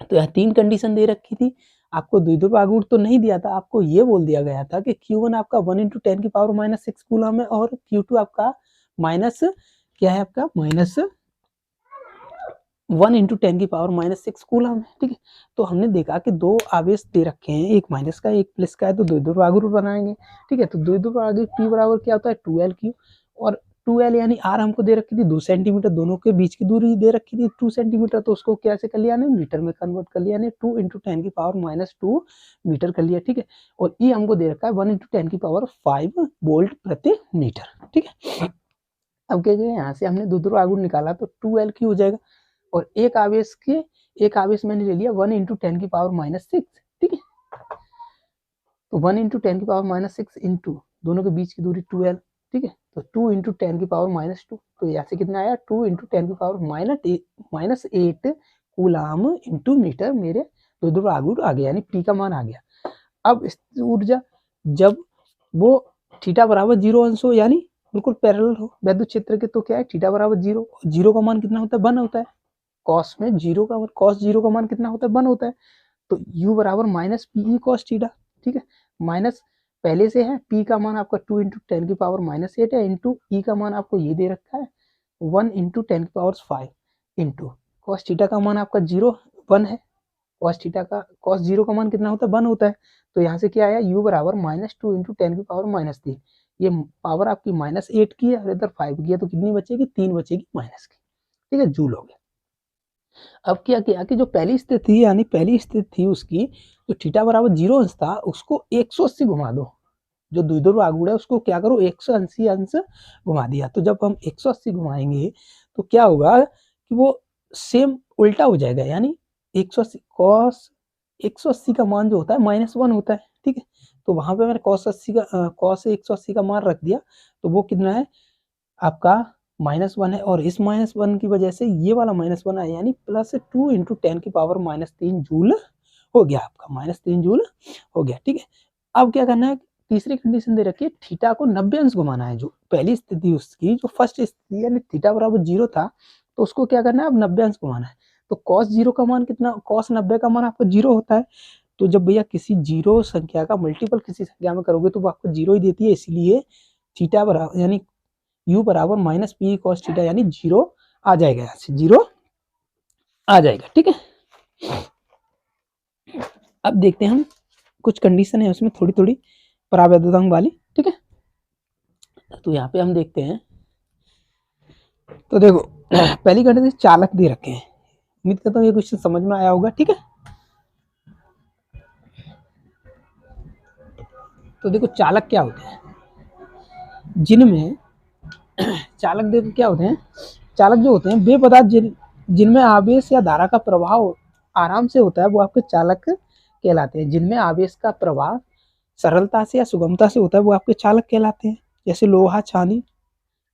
तो यहाँ 3 कंडीशन दे रखी थी, आपको द्विध्रुव आघूर्ण तो नहीं दिया था, आपको ये बोल दिया गया था कि Q1 आपका 1 × 10⁻⁻6 कूलम है और Q2 आपका माइनस क्या है, आपका माइनस 1 × 10⁻⁻6 कूलम है। ठीक है, तो हमने देखा कि दो आवेश दे रखे हैं, एक माइनस का एक प्लस का है, तो द्विध्रुव आघूर्ण बनाएंगे। ठीक है, तो द्विध्रुव आघूर्ण P बराबर क्या होता है, 2L और 2L यानी R हमको दे रखी थी 2 सेंटीमीटर, दोनों के बीच की दूरी दे रखी थी 2 सेंटीमीटर, तो उसको कैसे कर लिया ने, मीटर में कन्वर्ट कर लिया ने, 2 × 10⁻⁻2 मीटर कर लिया। ठीक है, और E हमको दे रखा है 1 × 10⁵ वोल्ट प्रति मीटर। ठीक है, अब क्या करें, यहाँ से हमने द्विध्रुव आघूर्ण निकाला तो 2L हो जाएगा और एक आवेश मैंने ले लिया 1 × 10⁻⁻6। ठीक है, तो 1 × 10⁻⁻6 इंटू दोनों के बीच की दूरी 2L। ठीक है, तो 2 × 10⁻⁻2, तो यहाँ से कितना आया, 2 × 10⁻⁻8 कूलाम इंटू मीटर मेरे द्विध्रुव आघूर्ण आ गया, यानी P का मान आ गया। अब ऊर्जा जब वो थीटा बराबर 0 अंश हो, यानी बिल्कुल पैरेलल हो विद्युत क्षेत्र के, तो क्या है, थीटा बराबर 0, 0 का मान कितना होता है, 1 होता है। कॉस में कॉस 0 का मान कितना होता है, 1 होता है। तो U बराबर माइनस PE cos थीटा। ठीक है, माइनस पहले से है, P का मान आपका 2 × 10⁻⁻8 है, इंटू E का मान आपको ये दे रखा है 1 × 10⁵ इंटू कॉस थीटा का मान आपका 1 है। कॉस 0 का मान कितना होता है, 1 होता है। तो यहाँ से क्या आया, U बराबर -2 × 10⁻3। ये पावर आपकी -8 की है और इधर 5 की है, तो कितनी बचेगी, 3 बचेगी माइनस की। ठीक है, जूल हो गया। अब क्या किया कि जो पहली स्थिति थी, यानी पहली स्थिति थी उसकी, जो थीटा बराबर 0 अंश था, उसको 180 घुमा दो। जो द्विध्रुव आघूर्ण है उसको क्या करो, 180 अंश घुमा दिया। तो जब हम 180 घुमाएंगे तो क्या होगा कि वो सेम उल्टा हो जाएगा, यानी 180 कॉस 180 का मान जो होता है -1 होता है। ठीक है, तो वहां पे मैंने कॉस 180 का मान रख दिया, तो वो कितना है आपका -1 है, और इस -1 की वजह से ये वाला -1 है, यानी +2 × 10⁻³ जूल हो गया, आपका -3 जूल हो गया। ठीक है, अब क्या करना है, तीसरी कंडीशन दे रखी है, थीटा को 90 अंश घुमाना है। जो पहली स्थिति उसकी, जो फर्स्ट स्थिति यानी थीटा बराबर 0 था, तो उसको क्या करना है, अब 90 अंश घुमाना है। तो cos 0 का मान कितना, cos 90 का मान आपको 0 होता है। तो जब भैया किसी जीरो संख्या का मल्टीपल किसी संख्या में करोगे तो वो आपको 0 ही देती है, इसलिए थीटा बराबर यानी U बराबर -PE cos थीटा, यानी 0 आ जाएगा, यहाँ से 0 आ जाएगा। ठीक है, अब देखते हैं हम कुछ कंडीशन है उसमें थोड़ी थोड़ी परावैद्युतांक वाली। ठीक है, तो यहाँ पे हम देखते हैं, तो देखो पहली कंडीशन चालक दे रखे हैं, उम्मीद करता हूँ ये क्वेश्चन समझ में आया होगा। ठीक है, तो देखो चालक क्या होते हैं, जिनमें चालक देखो क्या होते हैं, चालक जो होते हैं वे पदार्थ जिनमें आवेश या धारा का प्रभाव आराम से होता है, वो आपके चालक कहलाते हैं। जिनमें आवेश का प्रवाह सरलता से या सुगमता से होता है, वो आपके चालक कहलाते हैं। जैसे लोहा, चांदी,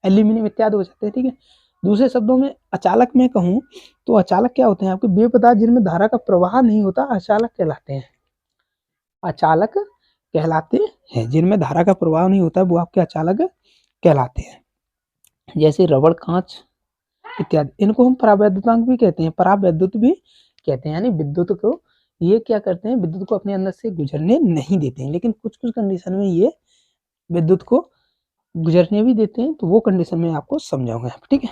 एल्यूमिनियम इत्यादि हो जाते हैं। ठीक है, दूसरे शब्दों में अचालक में कहूँ तो अचालक क्या होते हैं, आपके वे पदार्थ जिनमें धारा का प्रवाह नहीं होता, अचालक कहलाते हैं। अचालक कहलाते हैं, जिनमें धारा का प्रवाह नहीं होता, वो आपके अचालक कहलाते हैं। जैसे रबड़, कांच इत्यादि, इनको हम परावैद्युतांक भी कहते हैं, परावैद्युत भी कहते हैं, यानी विद्युत को ये क्या करते हैं, विद्युत को अपने अंदर से गुजरने नहीं देते हैं, लेकिन कुछ कुछ कंडीशन में ये विद्युत को गुजरने भी देते हैं, तो वो कंडीशन में आपको समझाऊंगा। ठीक है,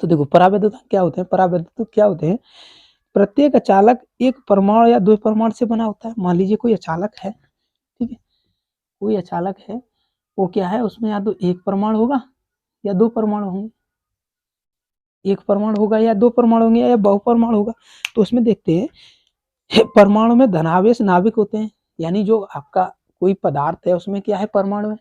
तो देखो परावैद्युतांक क्या होते हैं, परावैद्युत क्या होते हैं, प्रत्येक अचालक एक परमाणु या दो परमाणु से बना होता है। मान लीजिए कोई अचालक है, ठीक है, कोई अचालक है, वो क्या है, उसमें या तो एक परमाणु होगा या दो परमाणु होंगे, एक परमाणु होगा या दो परमाणु होंगे या बहुपरमाणु होगा। तो उसमें देखते हैं परमाणु में धनावेश नाभिक होते हैं, यानी जो आपका कोई पदार्थ है उसमें क्या है, परमाणु है,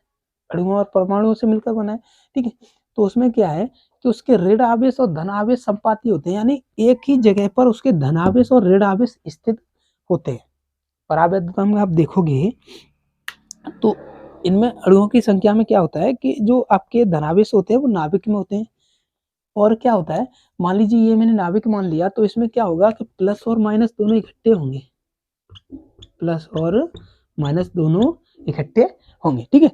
अणुओं और परमाणुओं से मिलकर बना है। ठीक है, तो उसमें क्या है कि उसके ऋण आवेश और धनावेश संपाती होते हैं, यानी एक ही जगह पर उसके धनावेश और ऋण आवेश स्थित होते हैं। परावैद्युतांक में आप देखोगे तो इनमें अणुओं की संख्या में क्या होता है कि जो आपके धनावेश होते हैं वो नाभिक में होते हैं, और क्या होता है, मान लीजिए ये मैंने नाभिक मान लिया, तो इसमें क्या होगा कि प्लस और माइनस दोनों इकट्ठे होंगे, प्लस और माइनस दोनों इकट्ठे होंगे। ठीक है,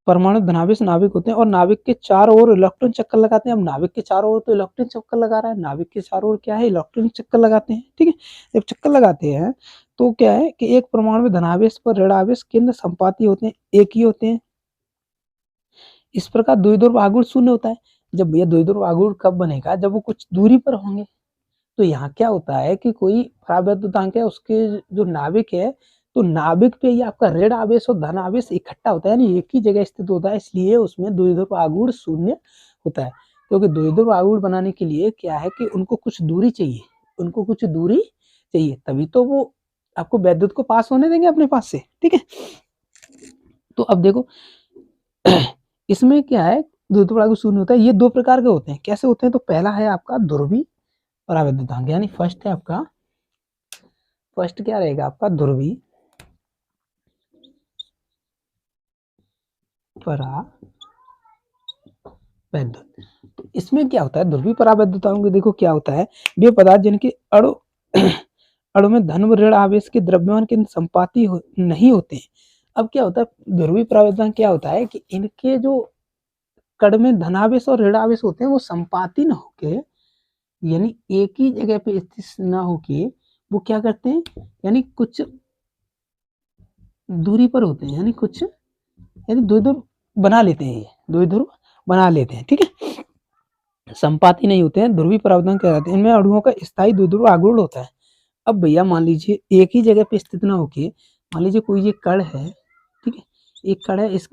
परमाणु धनावेश नाभिक होते हैं और नाभिक के चारों ओर इलेक्ट्रॉन चक्कर लगाते हैं। अब नाभिक के चारों ओर तो इलेक्ट्रॉन चक्कर लगा रहा है, नाभिक के चारों ओर क्या है, इलेक्ट्रॉन चक्कर लगाते हैं। ठीक है, जब चक्कर लगाते हैं तो क्या है कि एक परमाणु में धनावेश पर ऋणावेश केंद्र संपाती होते हैं, एक ही होते हैं। इस प्रकार द्विध्रुव आघूर्ण शून्य होता है। जब ये द्विध्रुव आघूर्ण कब बनेगा, जब वो कुछ दूरी पर होंगे। तो यहाँ क्या होता है कि कोई परावैद्युतांक है, उसके जो नाभिक है, तो नाभिक पे ये आपका ऋण आवेश और धन आवेश इकट्ठा होता है, यानी एक ही जगह स्थित होता है, इसलिए उसमें द्विध्रुव आघूर्ण शून्य होता है। क्योंकि द्विध्रुव आघूर्ण बनाने के लिए क्या है कि उनको कुछ दूरी चाहिए, उनको कुछ दूरी चाहिए, तभी तो वो आपको वैद्युत को पास होने देंगे अपने पास से। ठीक है, तो अब देखो इसमें क्या है, द्विध्रुव आघूर्ण शून्य होता है। ये दो प्रकार के होते हैं। कैसे होते हैं, तो पहला है आपका ध्रुवी परावैद्युतांक, यानी फर्स्ट है आपका, फर्स्ट क्या रहेगा आपका, ध्रुवी परावैद्युत। तो इसमें क्या होता है, ध्रुवी परावैद्युतांक में देखो क्या होता है, वे पदार्थ जिनके अणु अणु में धन व ऋण आवेश के द्रव्यमान के संपाती नहीं होते हैं। अब क्या होता है, ध्रुवी परावैद्युतांक क्या होता है कि इनके जो कण में धनावेश और ऋण आवेश होते हैं वो संपाती न होके, यानी एक ही जगह पे स्थित न होके, वो क्या करते हैं, यानी कुछ दूरी पर होते हैं, यानी कुछ, यानी द्विध्रुव बना लेते हैं, ये द्विध्रुव बना लेते हैं। ठीक है, संपाती नहीं होते हैं, ध्रुवी परावैद्युतांक कहलाते हैं। इनमें अणुओं का स्थायी द्विध्रुव आघूर्ण होता है। अब भैया मान लीजिए एक ही जगह पे स्थित ना होके, मान लीजिए कोई ये कण है, ठीक है, एक कण है, इस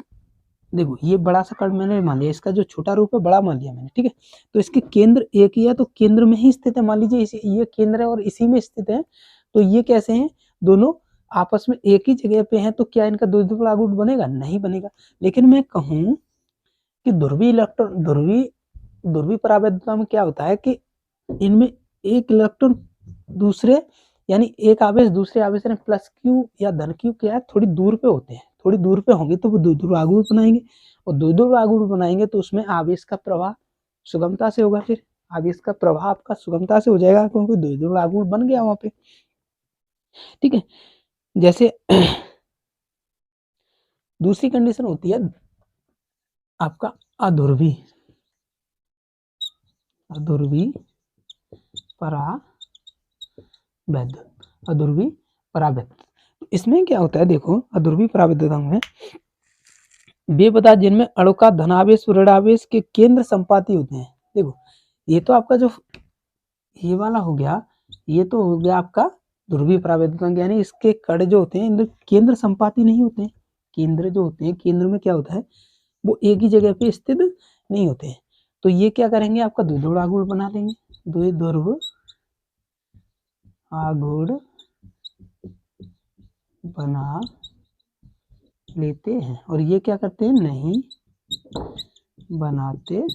देखो ये बड़ा सा कण मैंने मान लिया, इसका जो छोटा रूप है बड़ा मान लिया मैंने। ठीक है, तो इसके केंद्र एक ही है, तो केंद्र में ही स्थित है, मान लीजिए ये केंद्र है और इसी में स्थित है, तो ये कैसे हैं, दोनों आपस में एक ही जगह पे हैं, तो क्या इनका द्विध्रुव आघूर्ण बनेगा, नहीं बनेगा। लेकिन मैं कहूं कि ध्रुवी परावैद्युता में क्या होता है कि इनमें एक इलेक्ट्रॉन दूसरे, यानी एक आवेश दूसरे आवेश यानी प्लस क्यू या धन क्यू क्या है, थोड़ी दूर पे होते हैं, थोड़ी दूर पे होंगे तो वो द्विध्रुव आघूर्ण बनाएंगे, और द्विध्रुव आघूर्ण बनाएंगे तो उसमें आवेश का प्रवाह सुगमता से होगा, फिर आवेश का प्रवाह आपका सुगमता से हो जाएगा, क्योंकि द्विध्रुव आघूर्ण बन गया वहां पे। ठीक है, जैसे दूसरी कंडीशन होती है आपका अध्रुवी परावैद्युत, अध्रुवी परावैद्युत। इसमें क्या होता है, देखो अध्रुवी परावैद्युतांक में वे पदार्थ जिनमें अणु का धनावेश ऋणावेश के केंद्र संपाती होते हैं। देखो ये तो आपका जो ये वाला हो गया, ये तो हो गया आपका ध्रुवीय परावैद्युतांक, यानी इसके कण जो होते हैं इनमें केंद्र संपाती नहीं होते हैं। केंद्र जो होते हैं, केंद्र में क्या होता है, वो एक ही जगह पे स्थित नहीं होते हैं। तो ये क्या करेंगे, आपका द्विध्रुव आघूर्ण बना लेंगे, द्विध्रुव आघूर्ण बना लेते हैं, और ये क्या करते हैं, नहीं बनाते।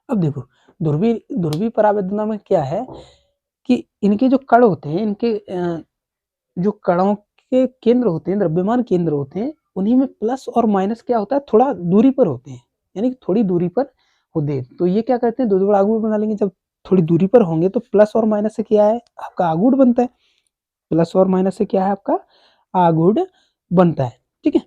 अब देखो ध्रुवी परावैद्युता में क्या है कि इनके जो कण होते हैं, इनके जो कणों के केंद्र होते हैं, द्रव्यमान केंद्र होते हैं, उन्हीं में प्लस और माइनस क्या होता है, थोड़ा दूरी पर होते हैं, यानी थोड़ी दूरी पर होते हैं। तो ये क्या करते हैं, द्विध्रुव आघूर्ण बना लेंगे। जब थोड़ी दूरी पर होंगे तो प्लस और माइनस से क्या है, आपका आघूर्ण बनता है, प्लस और माइनस से क्या है, आपका आघूर्ण बनता है। ठीक है,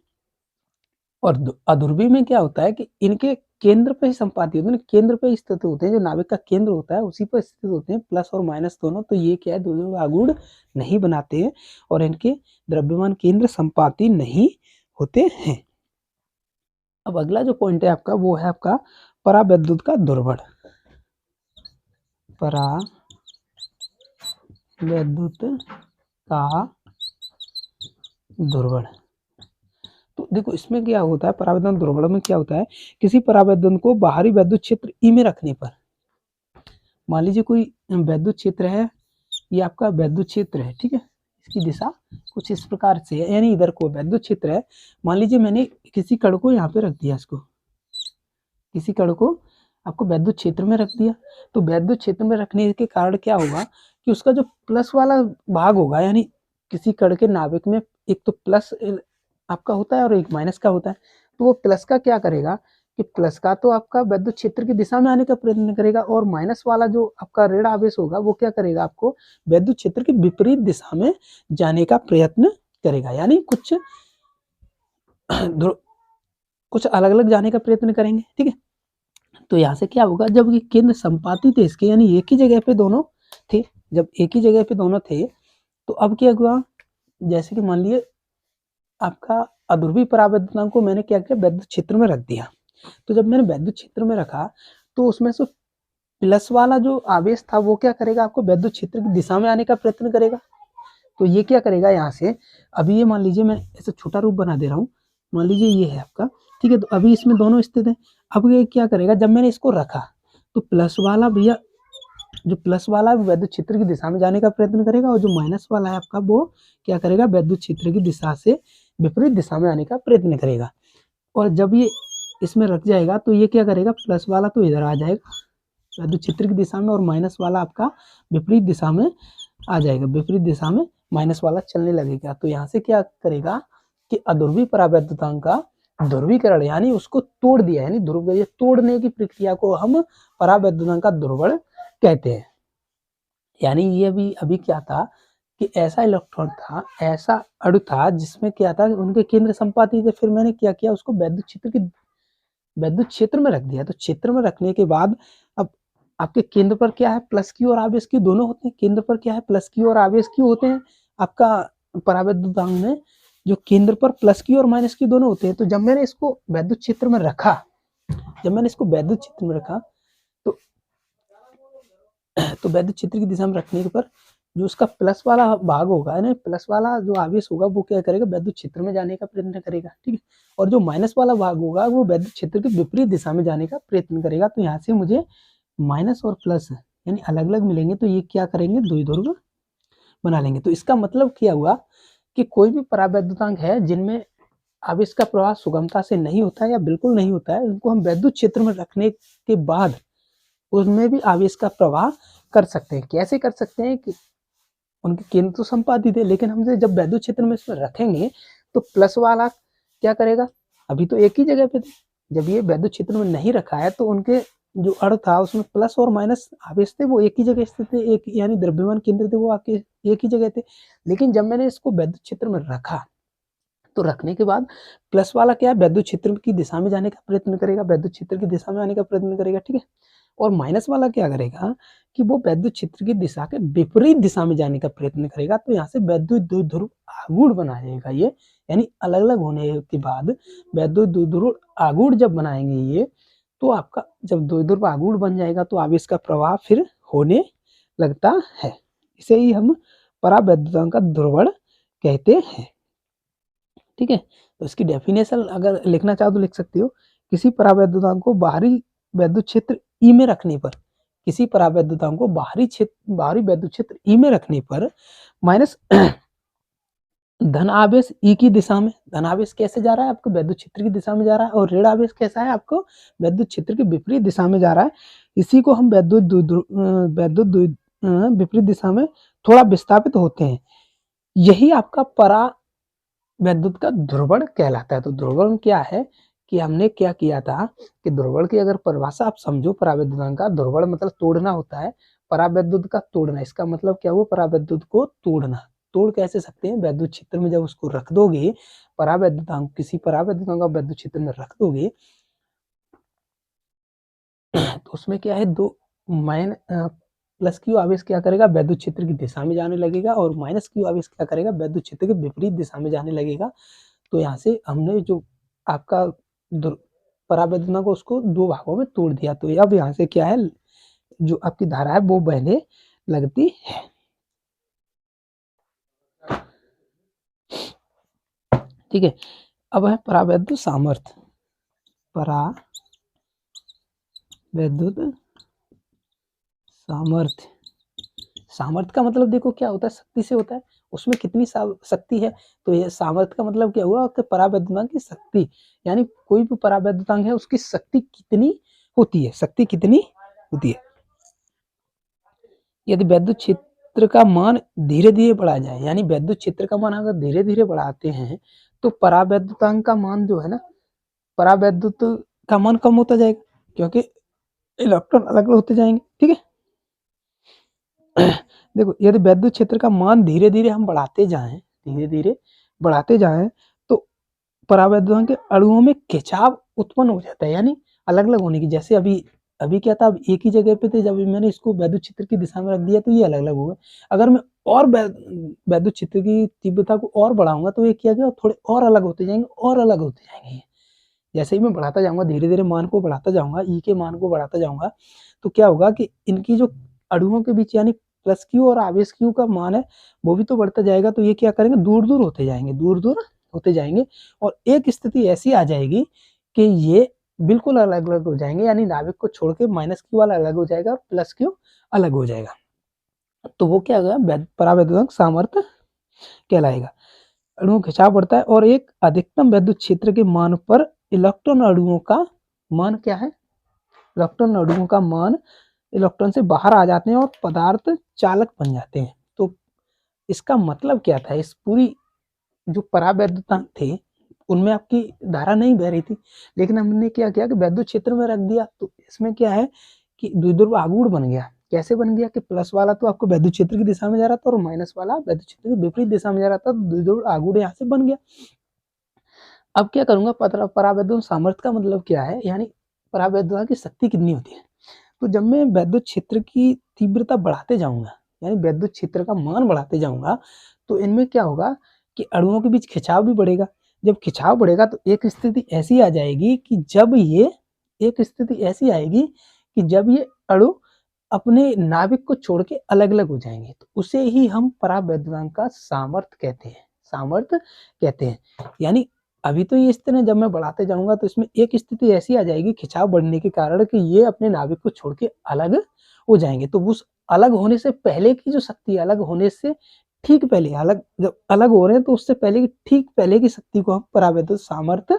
और अध्रुवी में क्या होता है कि इनके केंद्र पे ही संपाती होते हैं, केंद्र पे स्थित होते हैं, जो नाभिक का केंद्र होता है उसी पर स्थित होते हैं, प्लस और माइनस दोनों। तो ये क्या है, द्विध्रुव आघूर्ण नहीं बनाते हैं, और इनके द्रव्यमान केंद्र संपाती नहीं होते हैं। अब अगला जो पॉइंट है आपका, वो है आपका परावैद्युत का दुर्बल, परावैद्युत का दुर्बल। तो देखो इसमें क्या होता है, परावैद्युत दुर्बल में क्या होता है, किसी परावैद्युत को बाहरी वैद्युत क्षेत्र ई में रखने पर, मान लीजिए कोई वैद्युत क्षेत्र है, ये आपका वैद्युत क्षेत्र है, ठीक है, इसकी दिशा कुछ इस प्रकार से है, यानी इधर को वैद्युत क्षेत्र है। मान लीजिए मैंने किसी कण को यहाँ पे रख दिया, इसको किसी कण को आपको वैद्युत क्षेत्र में रख दिया, तो वैद्युत क्षेत्र में रखने के कारण क्या होगा कि उसका जो प्लस वाला भाग होगा, यानी किसी कण के नाभिक में एक तो प्लस आपका होता है और एक माइनस का होता है, तो वो प्लस का क्या करेगा कि प्लस का तो आपका वैद्युत क्षेत्र की दिशा में आने का प्रयत्न करेगा, और माइनस वाला जो आपका ऋण आवेश होगा वो क्या करेगा, आपको वैद्युत क्षेत्र की विपरीत दिशा में जाने का प्रयत्न करेगा, यानी कुछ कुछ अलग अलग जाने का प्रयत्न करेंगे, ठीक है। तो यहाँ से क्या होगा, जब ये केंद्र संपाती थे इसके, यानी एक ही जगह पे दोनों थे, जब एक ही जगह पे दोनों थे, तो अब क्या हुआ, जैसे कि मान लिए आपका अध्रुवी परावैद्युतांक को मैंने क्या किया, वैद्युत क्षेत्र में रख दिया। तो जब मैंने वैद्युत क्षेत्र में रखा, तो उसमें से प्लस वाला जो आवेश था वो क्या करेगा, आपको वैद्युत क्षेत्र की दिशा में आने का प्रयत्न करेगा। तो ये क्या करेगा यहाँ से, अभी ये मान लीजिए मैं ऐसे छोटा रूप बना दे रहा हूँ, मान लीजिए ये है आपका, ठीक है। तो अभी इसमें दोनों स्थित है। अब ये क्या करेगा, जब मैंने इसको रखा, तो प्लस वाला भैया, जो प्लस वाला है वैद्युत क्षेत्र की दिशा में जाने का प्रयत्न करेगा, और जो माइनस वाला है आपका वो क्या करेगा, वैद्युत क्षेत्र की दिशा से विपरीत दिशा में आने का प्रयत्न करेगा। और जब ये इसमें रख जाएगा, तो ये क्या करेगा, प्लस वाला तो इधर आ जाएगा वैद्युत क्षेत्र की दिशा में, और माइनस वाला आपका विपरीत दिशा में आ जाएगा, विपरीत दिशा में माइनस वाला चलने लगेगा। तो यहाँ से क्या करेगा कि अध्रुवी परावैद्युतांक का ध्रुवीकरण, यानी उसको तोड़ दिया, यानी ध्रुव तोड़ने की प्रक्रिया को हम परावैद्युतांक का ध्रुवण कहते हैं। यानी ये भी अभी क्या था कि ऐसा इलेक्ट्रॉन था, ऐसा अणु था जिसमें क्या था, उनके केंद्र संपाती थे। फिर मैंने क्या किया, उसको वैद्युत क्षेत्र में रख दिया। तो क्षेत्र में रखने के बाद अब आपके केंद्र पर क्या है, प्लस क्यू और आवेश क्यू दोनों होते हैं। केंद्र पर क्या है, प्लस क्यू और आवेश क्यू होते हैं आपका परावैद्युतांक में, जो केंद्र पर प्लस क्यू और माइनस क्यू दोनों होते हैं। तो जब मैंने इसको वैद्युत क्षेत्र में रखा, तो वैद्युत क्षेत्र की दिशा में रखने के पर जो उसका प्लस वाला भाग होगा, यानी प्लस वाला जो आवेश होगा वो क्या करेगा, वैद्युत क्षेत्र में जाने का प्रयत्न करेगा, ठीक है। और जो माइनस वाला भाग होगा वो वैद्युत क्षेत्र के विपरीत दिशा में जाने का प्रयत्न करेगा। तो यहाँ से मुझे माइनस और प्लस यानी अलग अलग मिलेंगे, तो ये क्या करेंगे, द्विध्रुव बना लेंगे। तो इसका मतलब क्या हुआ कि कोई भी परावैद्युतांक है जिनमें आवेश का प्रवाह सुगमता से नहीं होता है या बिल्कुल नहीं होता है, उनको हम वैद्युत क्षेत्र में रखने के बाद उसमें भी आवेश का प्रवाह कर सकते हैं। कैसे कर सकते हैं कि उनके केंद्र तो संपादित है, लेकिन हम जब वैद्युत क्षेत्र में इसमें रखेंगे तो प्लस वाला क्या करेगा, अभी तो एक ही जगह पे थे, जब ये वैद्युत क्षेत्र में नहीं रखा है तो उनके जो अण था उसमें प्लस और माइनस आवेश थे, वो एक ही जगह स्थित थे, एक यानी द्रव्यमान केंद्र थे वो आपके एक ही जगह थे। लेकिन जब मैंने इसको वैद्युत क्षेत्र में रखा, तो रखने के बाद प्लस वाला क्या है, वैद्युत क्षेत्र की दिशा में जाने का प्रयत्न करेगा, वैद्युत क्षेत्र की दिशा में आने का प्रयत्न करेगा, ठीक है। और माइनस वाला क्या करेगा कि वो वैद्युत क्षेत्र की दिशा के विपरीत दिशा में जाने का प्रयत्न करेगा। तो यहाँ से वैद्युत द्विध्रुव आगूढ़ बनाएगा ये, यानी अलग अलग होने के बाद वैद्युत द्विध्रुव आगूढ़ जब बनाएंगे ये, तो आपका जब द्विध्रुव आगूढ़ बन जाएगा तो आवेश का प्रवाह फिर होने लगता है। इसे ही हम परावैद्युतांक का ध्रुवण कहते हैं, ठीक है। तो इसकी डेफिनेशन अगर लिखना चाहो तो लिख सकती हो, किसी परावैद्युतांक को बाहरी वैद्युत क्षेत्र ई में रखने पर, किसी परावैद्युतांक को बाहरी वैद्युत क्षेत्र ई में रखने पर माइनस धन आवेश ई की दिशा में, धन आवेश कैसे जा रहा है आपको, वैद्युत क्षेत्र की दिशा में जा रहा है, और ऋण आवेश कैसा है आपको, वैद्युत क्षेत्र के विपरीत दिशा में जा रहा है। इसी को हम विपरीत दिशा में थोड़ा विस्थापित होते हैं, यही आपका परा वैद्युत का ध्रुवण कहलाता है। तो ध्रुवण क्या है कि हमने क्या किया था कि ध्रुवण की अगर परिभाषा आप समझो, परावैद्युतांक का ध्रुवण मतलब तोड़ना होता है, परावैद्युत का तोड़ना, इसका मतलब क्या हुआ, परावैद्युत को तोड़ना। तोड़ कैसे सकते हैं, वैद्युत क्षेत्र में जब उसको रख दोगे, परावैद्युतांक किसी परावैद्युतांक का वैद्युत क्षेत्र में रख दोगे तो उसमें क्या है, दो प्लस क्यू आवेश क्या करेगा, वैद्युत क्षेत्र की दिशा में जाने लगेगा, और माइनस क्यू आवेश क्या करेगा, वैद्युत क्षेत्र के विपरीत दिशा में जाने लगेगा। तो यहाँ से हमने जो आपका परावैद्युतांक को उसको दो भागों में तोड़ दिया। तो अब यहाँ से क्या है, जो आपकी धारा है वो बहने लगती है, ठीक है। अब है परावैद्युत सामर्थ्य, परावैद्युत सामर्थ्य। सामर्थ्य का मतलब देखो क्या होता है, शक्ति से होता है, उसमें कितनी शक्ति है। तो ये सामर्थ्य का मतलब क्या हुआ कि परावैद्युतांक की शक्ति, यानी कोई भी परावैद्युतांक है उसकी शक्ति कितनी होती है, शक्ति कितनी होती है। यदि वैद्युत क्षेत्र का मान धीरे धीरे बढ़ा जाए, यानी वैद्युत क्षेत्र का मान अगर धीरे धीरे बढ़ाते हैं तो परावैद्युतांक का मान जो है ना, परावैद्युत का मान कम होता जाएगा, क्योंकि इलेक्ट्रॉन अलग अलग होते जाएंगे, ठीक है। देखो यदि वैद्युत क्षेत्र का मान धीरे धीरे हम बढ़ाते जाएं, धीरे धीरे बढ़ाते जाएं, तो परावैद्युतांक के अणुओं में खिंचाव उत्पन्न हो जाता है, यानी अलग अलग होने की। जैसे अभी अभी क्या था, अब एक ही जगह पे थे, जब मैंने इसको वैद्युत क्षेत्र की दिशा में रख दिया तो ये अलग अलग हो गए। अगर मैं और वैद्युत क्षेत्र की तीव्रता को और बढ़ाऊंगा तो ये क्या गया, थोड़े और अलग होते जाएंगे और अलग होते जाएंगे। जैसे ही मैं बढ़ाता जाऊंगा, धीरे धीरे मान को बढ़ाता जाऊंगा, ई के मान को बढ़ाता जाऊंगा, तो क्या होगा कि इनकी जो अणुओं के बीच यानी प्लस क्यू और आवेश क्यू का मान है वो भी तो बढ़ता जाएगा। तो ये क्या करेंगे, दूर दूर होते जाएंगे, दूर दूर होते जाएंगे, और एक स्थिति ऐसी आ जाएगी कि ये बिल्कुल अलग अलग हो जाएंगे, यानी नाभिक को छोड़ के माइनस क्यू वाला अलग हो जाएगा, प्लस क्यू अलग हो जाएगा। तो वो क्या होगा, परावैद्युतांक सामर्थ्य कहलाएगा। अणुओं का खिंचाव बढ़ता है और एक अधिकतम वैद्युत क्षेत्र के मान पर इलेक्ट्रॉन अणुओं का मान क्या है, इलेक्ट्रॉन अणुओं का मान इलेक्ट्रॉन से बाहर आ जाते हैं और पदार्थ चालक बन जाते हैं। तो इसका मतलब क्या था, इस पूरी जो परावैद्युतांक थे उनमें आपकी धारा नहीं बह रही थी, लेकिन हमने क्या किया कि वैद्युत क्षेत्र में रख दिया। तो इसमें क्या है कि द्विध्रुव आघूर्ण बन गया। कैसे बन गया कि प्लस वाला तो आपको वैद्युत क्षेत्र की दिशा में जा रहा था और माइनस वाला वैद्युत क्षेत्र की विपरीत दिशा में जा रहा था, तो द्विध्रुव आघूर्ण यहाँ से बन गया। अब क्या करूंगा, परावैद्युत सामर्थ्य का मतलब क्या है, यानी परावैद्युता की शक्ति कितनी होती है। तो जब मैं वैद्युत क्षेत्र की तीव्रता बढ़ाते जाऊंगा, यानी वैद्युत क्षेत्र का मान बढ़ाते जाऊंगा, तो इनमें क्या होगा कि अणुओं के बीच खिंचाव भी बढ़ेगा। जब खिंचाव बढ़ेगा तो एक स्थिति ऐसी आ जाएगी कि जब ये एक स्थिति ऐसी आएगी कि जब ये अणु अपने नाभिक को छोड़ के अलग अलग हो जाएंगे, तो उसे ही हम परावैद्युतांक का सामर्थ्य कहते हैं, सामर्थ्य कहते हैं। यानी अभी तो ये इस तरह जब मैं बढ़ाते जाऊंगा तो इसमें एक स्थिति ऐसी आ जाएगी खिंचाव बढ़ने के कारण कि ये अपने नाभिक को छोड़ के अलग हो जाएंगे। तो उस अलग होने से पहले की जो शक्ति है, अलग होने से ठीक पहले, अलग जब अलग हो रहे हैं तो उससे पहले की ठीक पहले की शक्ति को हम परावैद्युत सामर्थ्य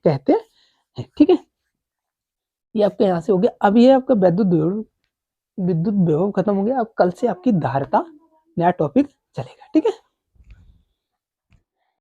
कहते हैं। ठीक है, ये आपके यहाँ से हो गया। अब ये आपका विद्युत विभव खत्म हो गया। अब कल से आपकी धारिता नया टॉपिक चलेगा। ठीक है।